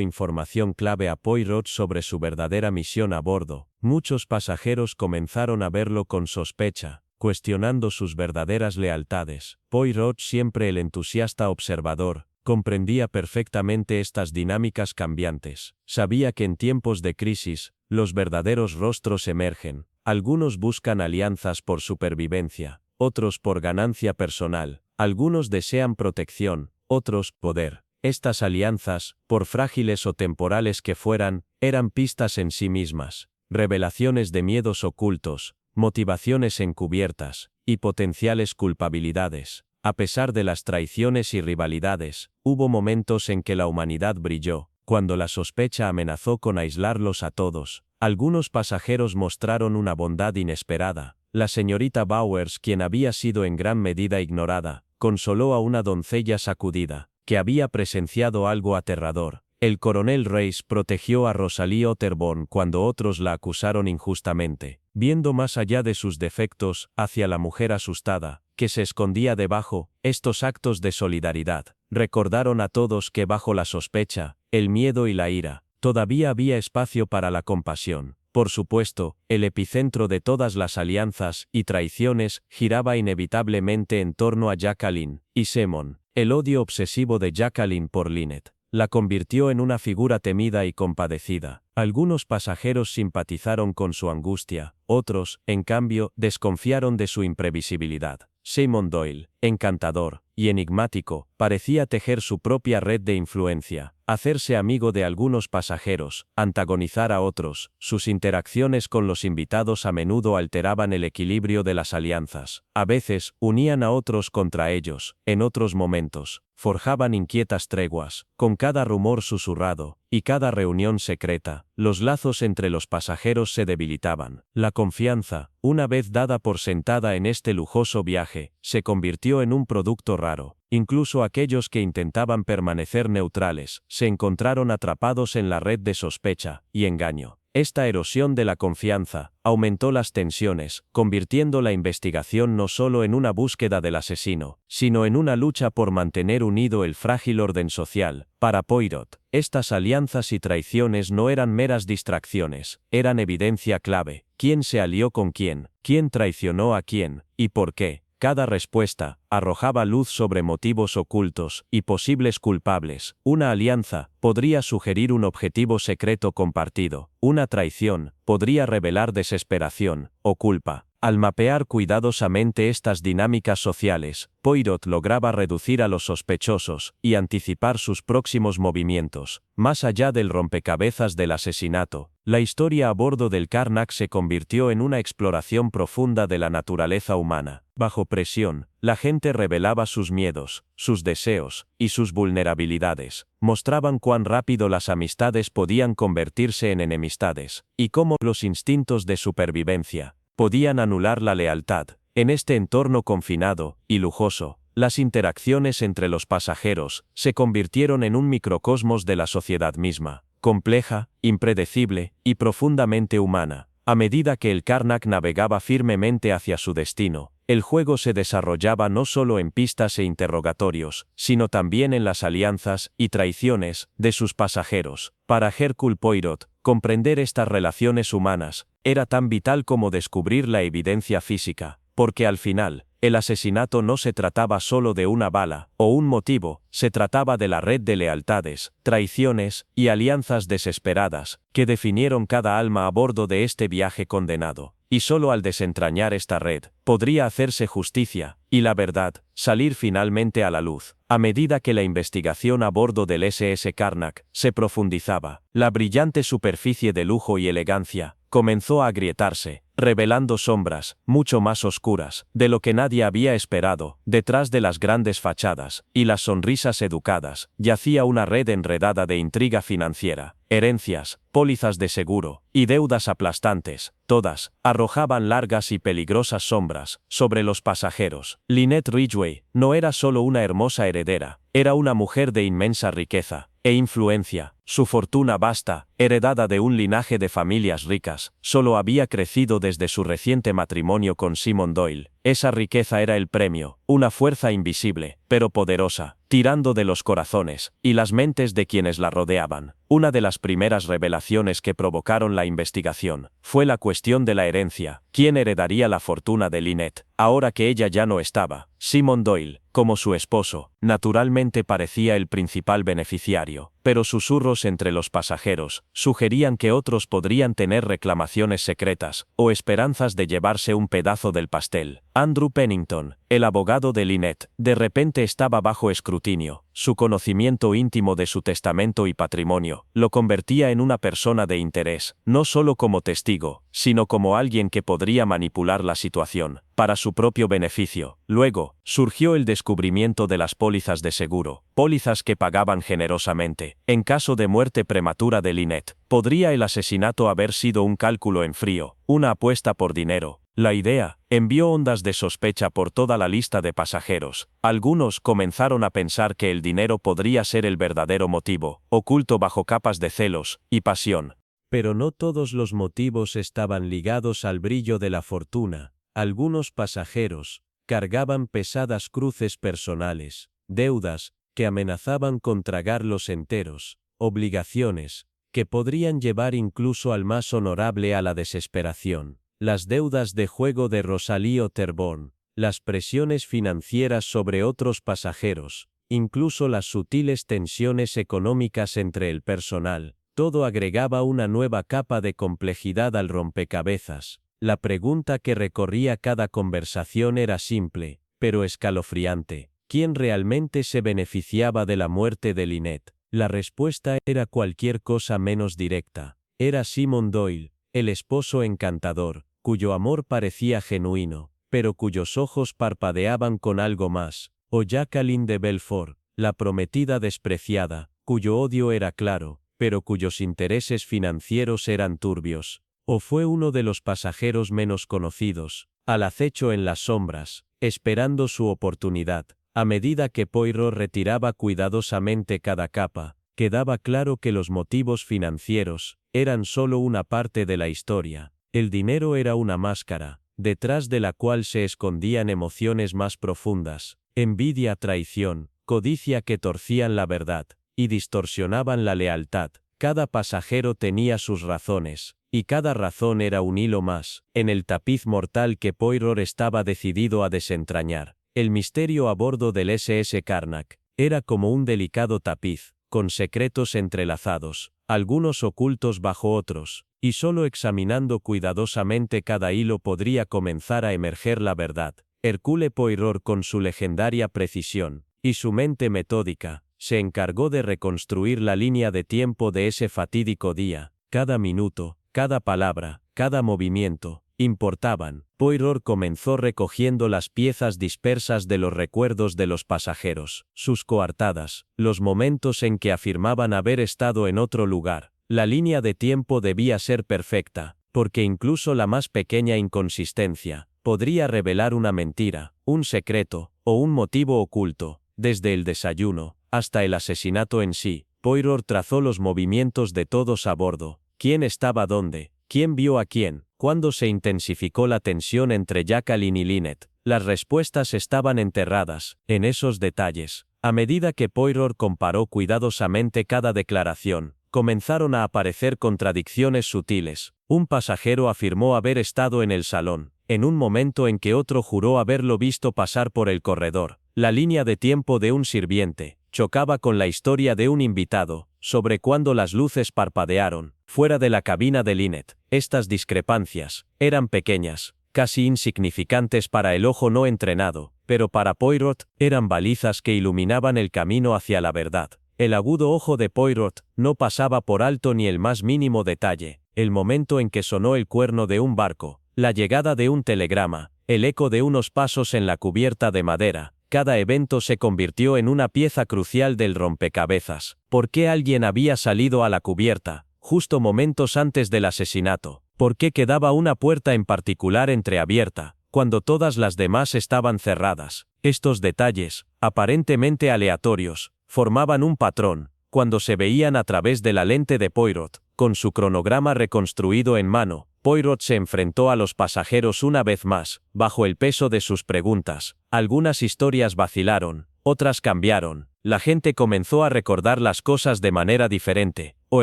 Speaker 1: información clave a Poirot sobre su verdadera misión a bordo. Muchos pasajeros comenzaron a verlo con sospecha, cuestionando sus verdaderas lealtades. Poirot, siempre el entusiasta observador, comprendía perfectamente estas dinámicas cambiantes. Sabía que en tiempos de crisis, los verdaderos rostros emergen. Algunos buscan alianzas por supervivencia, otros por ganancia personal, algunos desean protección, otros poder. Estas alianzas, por frágiles o temporales que fueran, eran pistas en sí mismas, revelaciones de miedos ocultos, motivaciones encubiertas, y potenciales culpabilidades. A pesar de las traiciones y rivalidades, hubo momentos en que la humanidad brilló, cuando la sospecha amenazó con aislarlos a todos. Algunos pasajeros mostraron una bondad inesperada. La señorita Bowers, quien había sido en gran medida ignorada, consoló a una doncella sacudida, que había presenciado algo aterrador. El coronel Reis protegió a Rosalie Otterborn cuando otros la acusaron injustamente, viendo más allá de sus defectos, hacia la mujer asustada, que se escondía debajo. Estos actos de solidaridad recordaron a todos que bajo la sospecha, el miedo y la ira, todavía había espacio para la compasión. Por supuesto, el epicentro de todas las alianzas y traiciones giraba inevitablemente en torno a Jacqueline y Simon. El odio obsesivo de Jacqueline por Lynette la convirtió en una figura temida y compadecida. Algunos pasajeros simpatizaron con su angustia, otros, en cambio, desconfiaron de su imprevisibilidad. Simon Doyle, encantador y enigmático, parecía tejer su propia red de influencia, hacerse amigo de algunos pasajeros, antagonizar a otros. Sus interacciones con los invitados a menudo alteraban el equilibrio de las alianzas. A veces, unían a otros contra ellos. En otros momentos, forjaban inquietas treguas. Con cada rumor susurrado y cada reunión secreta, los lazos entre los pasajeros se debilitaban. La confianza, una vez dada por sentada en este lujoso viaje, se convirtió en un producto raro. Incluso aquellos que intentaban permanecer neutrales, se encontraron atrapados en la red de sospecha y engaño. Esta erosión de la confianza aumentó las tensiones, convirtiendo la investigación no solo en una búsqueda del asesino, sino en una lucha por mantener unido el frágil orden social. Para Poirot, estas alianzas y traiciones no eran meras distracciones, eran evidencia clave. ¿Quién se alió con quién? ¿Quién traicionó a quién? ¿Y por qué? Cada respuesta arrojaba luz sobre motivos ocultos y posibles culpables. Una alianza podría sugerir un objetivo secreto compartido. Una traición podría revelar desesperación o culpa. Al mapear cuidadosamente estas dinámicas sociales, Poirot lograba reducir a los sospechosos y anticipar sus próximos movimientos. Más allá del rompecabezas del asesinato, la historia a bordo del Carnac se convirtió en una exploración profunda de la naturaleza humana. Bajo presión, la gente revelaba sus miedos, sus deseos y sus vulnerabilidades. Mostraban cuán rápido las amistades podían convertirse en enemistades, y cómo los instintos de supervivencia podían anular la lealtad. En este entorno confinado y lujoso, las interacciones entre los pasajeros se convirtieron en un microcosmos de la sociedad misma, compleja, impredecible y profundamente humana. A medida que el Carnac navegaba firmemente hacia su destino, el juego se desarrollaba no solo en pistas e interrogatorios, sino también en las alianzas y traiciones de sus pasajeros. Para Hercule Poirot, comprender estas relaciones humanas era tan vital como descubrir la evidencia física, porque al final, el asesinato no se trataba solo de una bala o un motivo, se trataba de la red de lealtades, traiciones y alianzas desesperadas que definieron cada alma a bordo de este viaje condenado. Y solo al desentrañar esta red, podría hacerse justicia, y la verdad, salir finalmente a la luz. A medida que la investigación a bordo del SS Carnac se profundizaba, la brillante superficie de lujo y elegancia comenzó a agrietarse, revelando sombras, mucho más oscuras, de lo que nadie había esperado. Detrás de las grandes fachadas, y las sonrisas educadas, yacía una red enredada de intriga financiera. Herencias, pólizas de seguro, y deudas aplastantes, todas, arrojaban largas y peligrosas sombras sobre los pasajeros. Lynette Ridgway no era solo una hermosa heredera, era una mujer de inmensa riqueza e influencia. Su fortuna vasta, heredada de un linaje de familias ricas, solo había crecido desde su reciente matrimonio con Simon Doyle. Esa riqueza era el premio, una fuerza invisible, pero poderosa, tirando de los corazones y las mentes de quienes la rodeaban. Una de las primeras revelaciones que provocaron la investigación fue la cuestión de la herencia. ¿Quién heredaría la fortuna de Lynette? Ahora que ella ya no estaba, Simon Doyle, como su esposo, naturalmente parecía el principal beneficiario, pero susurros entre los pasajeros sugerían que otros podrían tener reclamaciones secretas o esperanzas de llevarse un pedazo del pastel. Andrew Pennington, el abogado de Lynette, de repente estaba bajo escrutinio. Su conocimiento íntimo de su testamento y patrimonio lo convertía en una persona de interés, no solo como testigo, sino como alguien que podría manipular la situación para su propio beneficio. Luego, surgió el descubrimiento de las pólizas de seguro, pólizas que pagaban generosamente. En caso de muerte prematura de Lynette, ¿podría el asesinato haber sido un cálculo en frío, una apuesta por dinero? La idea envió ondas de sospecha por toda la lista de pasajeros. Algunos comenzaron a pensar que el dinero podría ser el verdadero motivo, oculto bajo capas de celos y pasión. Pero no todos los motivos estaban ligados al brillo de la fortuna. Algunos pasajeros cargaban pesadas cruces personales, deudas que amenazaban con tragarlos enteros, obligaciones que podrían llevar incluso al más honorable a la desesperación. Las deudas de juego de Rosalie Otterborn, las presiones financieras sobre otros pasajeros, incluso las sutiles tensiones económicas entre el personal, todo agregaba una nueva capa de complejidad al rompecabezas. La pregunta que recorría cada conversación era simple, pero escalofriante. ¿Quién realmente se beneficiaba de la muerte de Lynette? La respuesta era cualquier cosa menos directa. Era Simon Doyle, el esposo encantador, cuyo amor parecía genuino, pero cuyos ojos parpadeaban con algo más, o Jacqueline de Belfort, la prometida despreciada, cuyo odio era claro, pero cuyos intereses financieros eran turbios, o fue uno de los pasajeros menos conocidos, al acecho en las sombras, esperando su oportunidad. A medida que Poirot retiraba cuidadosamente cada capa, quedaba claro que los motivos financieros eran solo una parte de la historia. El dinero era una máscara, detrás de la cual se escondían emociones más profundas, envidia, traición, codicia que torcían la verdad y distorsionaban la lealtad. Cada pasajero tenía sus razones, y cada razón era un hilo más en el tapiz mortal que Poirot estaba decidido a desentrañar. El misterio a bordo del SS Carnac era como un delicado tapiz, con secretos entrelazados, algunos ocultos bajo otros, y solo examinando cuidadosamente cada hilo podría comenzar a emerger la verdad. Hercule Poirot, con su legendaria precisión y su mente metódica, se encargó de reconstruir la línea de tiempo de ese fatídico día. Cada minuto, cada palabra, cada movimiento importaban. Poirot comenzó recogiendo las piezas dispersas de los recuerdos de los pasajeros, sus coartadas, los momentos en que afirmaban haber estado en otro lugar. La línea de tiempo debía ser perfecta, porque incluso la más pequeña inconsistencia podría revelar una mentira, un secreto, o un motivo oculto. Desde el desayuno hasta el asesinato en sí, Poirot trazó los movimientos de todos a bordo. ¿Quién estaba dónde? ¿Quién vio a quién? ¿Cuándo se intensificó la tensión entre Jacqueline y Lynette? Las respuestas estaban enterradas en esos detalles. A medida que Poirot comparó cuidadosamente cada declaración, comenzaron a aparecer contradicciones sutiles. Un pasajero afirmó haber estado en el salón, en un momento en que otro juró haberlo visto pasar por el corredor. La línea de tiempo de un sirviente chocaba con la historia de un invitado, sobre cuando las luces parpadearon fuera de la cabina de Lynette. Estas discrepancias eran pequeñas, casi insignificantes para el ojo no entrenado, pero para Poirot eran balizas que iluminaban el camino hacia la verdad. El agudo ojo de Poirot no pasaba por alto ni el más mínimo detalle. El momento en que sonó el cuerno de un barco, la llegada de un telegrama, el eco de unos pasos en la cubierta de madera, cada evento se convirtió en una pieza crucial del rompecabezas. ¿Por qué alguien había salido a la cubierta, justo momentos antes del asesinato? ¿Por qué quedaba una puerta en particular entreabierta, cuando todas las demás estaban cerradas? Estos detalles, aparentemente aleatorios, formaban un patrón, cuando se veían a través de la lente de Poirot. Con su cronograma reconstruido en mano, Poirot se enfrentó a los pasajeros una vez más, bajo el peso de sus preguntas. Algunas historias vacilaron, otras cambiaron. La gente comenzó a recordar las cosas de manera diferente, o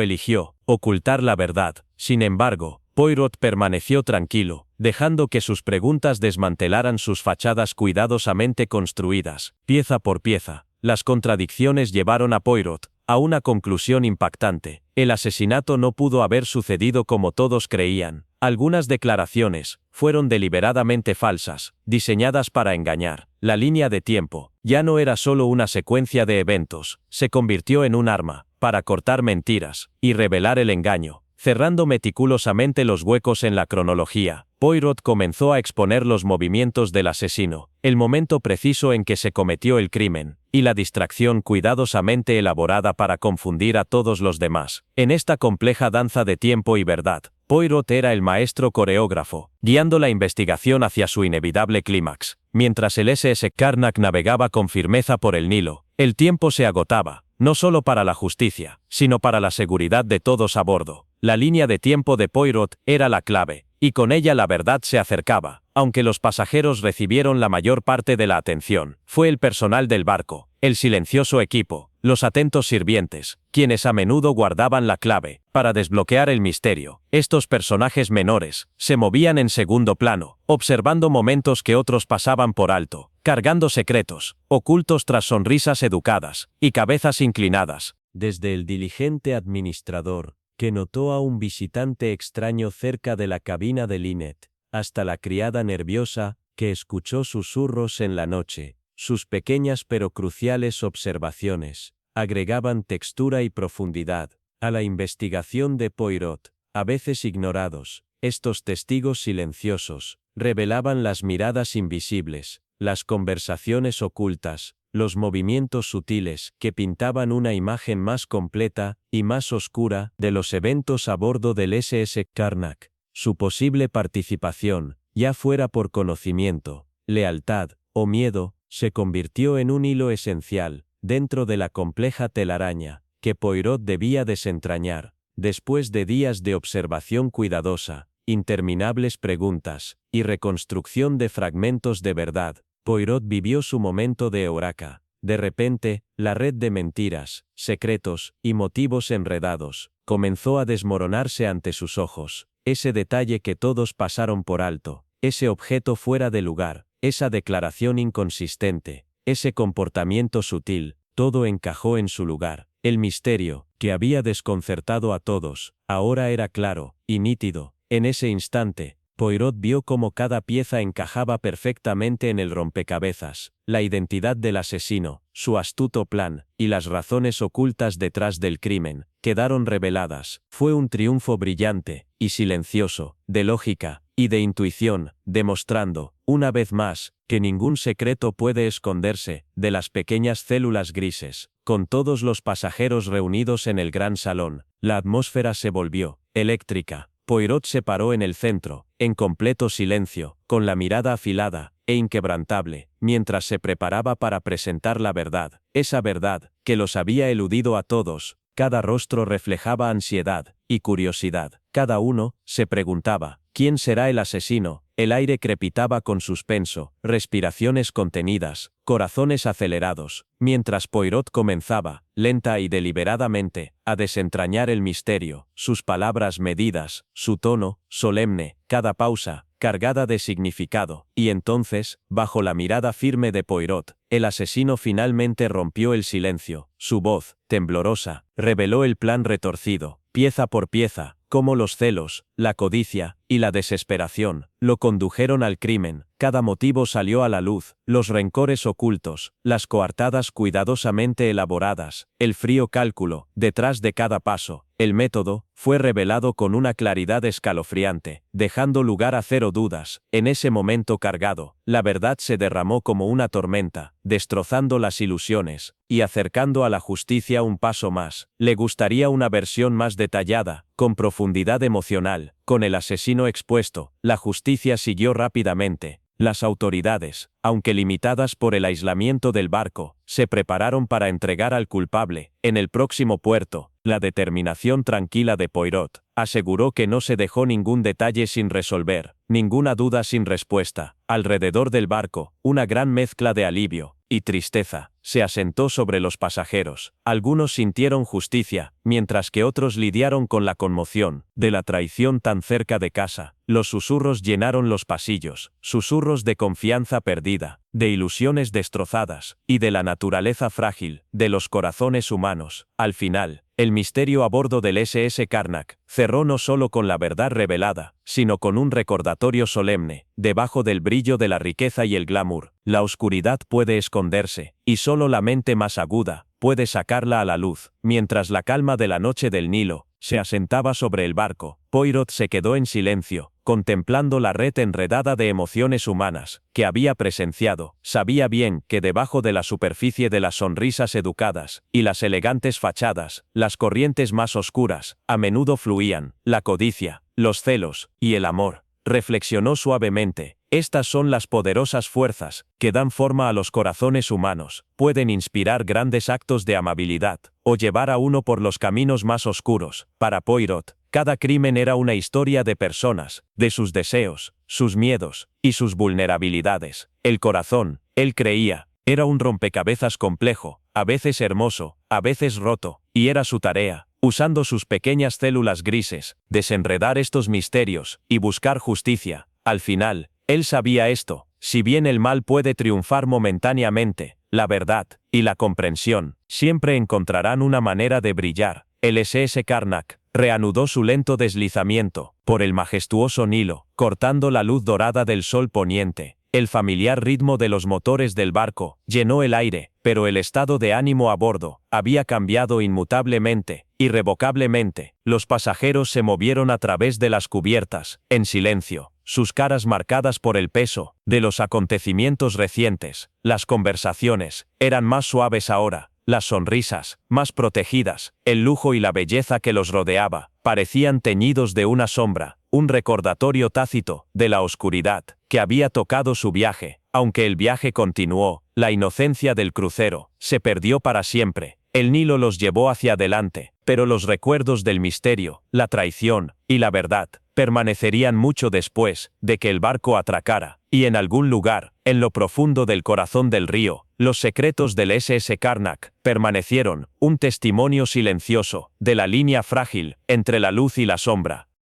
Speaker 1: eligió ocultar la verdad. Sin embargo, Poirot permaneció tranquilo, dejando que sus preguntas desmantelaran sus fachadas cuidadosamente construidas, pieza por pieza. Las contradicciones llevaron a Poirot a una conclusión impactante. El asesinato no pudo haber sucedido como todos creían. Algunas declaraciones fueron deliberadamente falsas, diseñadas para engañar. La línea de tiempo ya no era solo una secuencia de eventos, se convirtió en un arma para cortar mentiras y revelar el engaño. Cerrando meticulosamente los huecos en la cronología, Poirot comenzó a exponer los movimientos del asesino, el momento preciso en que se cometió el crimen, y la distracción cuidadosamente elaborada para confundir a todos los demás. En esta compleja danza de tiempo y verdad, Poirot era el maestro coreógrafo, guiando la investigación hacia su inevitable clímax. Mientras el SS Karnak navegaba con firmeza por el Nilo, el tiempo se agotaba, no solo para la justicia, sino para la seguridad de todos a bordo. La línea de tiempo de Poirot era la clave, y con ella la verdad se acercaba. Aunque los pasajeros recibieron la mayor parte de la atención, fue el personal del barco, el silencioso equipo, los atentos sirvientes, quienes a menudo guardaban la clave para desbloquear el misterio. Estos personajes menores se movían en segundo plano, observando momentos que otros pasaban por alto, cargando secretos, ocultos tras sonrisas educadas y cabezas inclinadas. Desde el diligente administrador, que notó a un visitante extraño cerca de la cabina de Lynette, hasta la criada nerviosa, que escuchó susurros en la noche. Sus pequeñas pero cruciales observaciones agregaban textura y profundidad a la investigación de Poirot. A veces ignorados, estos testigos silenciosos revelaban las miradas invisibles, las conversaciones ocultas, los movimientos sutiles que pintaban una imagen más completa y más oscura de los eventos a bordo del SS Karnak. Su posible participación, ya fuera por conocimiento, lealtad o miedo, se convirtió en un hilo esencial dentro de la compleja telaraña que Poirot debía desentrañar. Después de días de observación cuidadosa, interminables preguntas y reconstrucción de fragmentos de verdad, Poirot vivió su momento de eureka. De repente, la red de mentiras, secretos y motivos enredados comenzó a desmoronarse ante sus ojos. Ese detalle que todos pasaron por alto, ese objeto fuera de lugar, esa declaración inconsistente, ese comportamiento sutil, todo encajó en su lugar. El misterio, que había desconcertado a todos, ahora era claro y nítido. En ese instante, Poirot vio cómo cada pieza encajaba perfectamente en el rompecabezas. La identidad del asesino, su astuto plan, y las razones ocultas detrás del crimen, quedaron reveladas. Fue un triunfo brillante y silencioso, de lógica y de intuición, demostrando, una vez más, que ningún secreto puede esconderse de las pequeñas células grises. Con todos los pasajeros reunidos en el gran salón, la atmósfera se volvió eléctrica. Poirot se paró en el centro, en completo silencio, con la mirada afilada e inquebrantable, mientras se preparaba para presentar la verdad, esa verdad que los había eludido a todos. Cada rostro reflejaba ansiedad y curiosidad. Cada uno se preguntaba, ¿quién será el asesino? El aire crepitaba con suspenso, respiraciones contenidas, corazones acelerados, mientras Poirot comenzaba, lenta y deliberadamente, a desentrañar el misterio, sus palabras medidas, su tono, solemne, cada pausa, cargada de significado. Y entonces, bajo la mirada firme de Poirot, el asesino finalmente rompió el silencio. Su voz, temblorosa, reveló el plan retorcido, pieza por pieza, cómo los celos, la codicia y la desesperación lo condujeron al crimen. Cada motivo salió a la luz, los rencores ocultos, las coartadas cuidadosamente elaboradas, el frío cálculo, detrás de cada paso. El método fue revelado con una claridad escalofriante, dejando lugar a cero dudas. En ese momento cargado, la verdad se derramó como una tormenta, destrozando las ilusiones y acercando a la justicia un paso más. Le gustaría una versión más detallada, con profundidad emocional, con el asesino expuesto. La justicia siguió rápidamente. Las autoridades, aunque limitadas por el aislamiento del barco, se prepararon para entregar al culpable. En el próximo puerto, la determinación tranquila de Poirot aseguró que no se dejó ningún detalle sin resolver, ninguna duda sin respuesta. Alrededor del barco, una gran mezcla de alivio y tristeza se asentó sobre los pasajeros. Algunos sintieron justicia, mientras que otros lidiaron con la conmoción de la traición tan cerca de casa. Los susurros llenaron los pasillos, susurros de confianza perdida, de ilusiones destrozadas, y de la naturaleza frágil de los corazones humanos. Al final, el misterio a bordo del SS Karnak cerró no solo con la verdad revelada, sino con un recordatorio solemne. Debajo del brillo de la riqueza y el glamour, la oscuridad puede esconderse, y solo la mente más aguda puede sacarla a la luz. Mientras la calma de la noche del Nilo se asentaba sobre el barco, Poirot se quedó en silencio, contemplando la red enredada de emociones humanas que había presenciado. Sabía bien que debajo de la superficie de las sonrisas educadas y las elegantes fachadas, las corrientes más oscuras a menudo fluían: la codicia, los celos y el amor. Reflexionó suavemente. Estas son las poderosas fuerzas que dan forma a los corazones humanos. Pueden inspirar grandes actos de amabilidad o llevar a uno por los caminos más oscuros. Para Poirot, cada crimen era una historia de personas, de sus deseos, sus miedos y sus vulnerabilidades. El corazón, él creía, era un rompecabezas complejo, a veces hermoso, a veces roto, y era su tarea, usando sus pequeñas células grises, desenredar estos misterios y buscar justicia. Al final, él sabía esto: si bien el mal puede triunfar momentáneamente, la verdad y la comprensión siempre encontrarán una manera de brillar. El SS Karnak reanudó su lento deslizamiento por el majestuoso Nilo, cortando la luz dorada del sol poniente. El familiar ritmo de los motores del barco llenó el aire, pero el estado de ánimo a bordo había cambiado inmutablemente, irrevocablemente. Los pasajeros se movieron a través de las cubiertas, en silencio, sus caras marcadas por el peso de los acontecimientos recientes. Las conversaciones eran más suaves ahora, las sonrisas más protegidas. El lujo y la belleza que los rodeaba parecían teñidos de una sombra, un recordatorio tácito de la oscuridad que había tocado su viaje. Aunque el viaje continuó, la inocencia del crucero se perdió para siempre. El Nilo los llevó hacia adelante, pero los recuerdos del misterio, la traición y la verdad permanecerían mucho después de que el barco atracara, y en algún lugar, en lo profundo del corazón del río, los secretos del SS Karnak permanecieron, un testimonio silencioso de la línea frágil entre la luz y la sombra.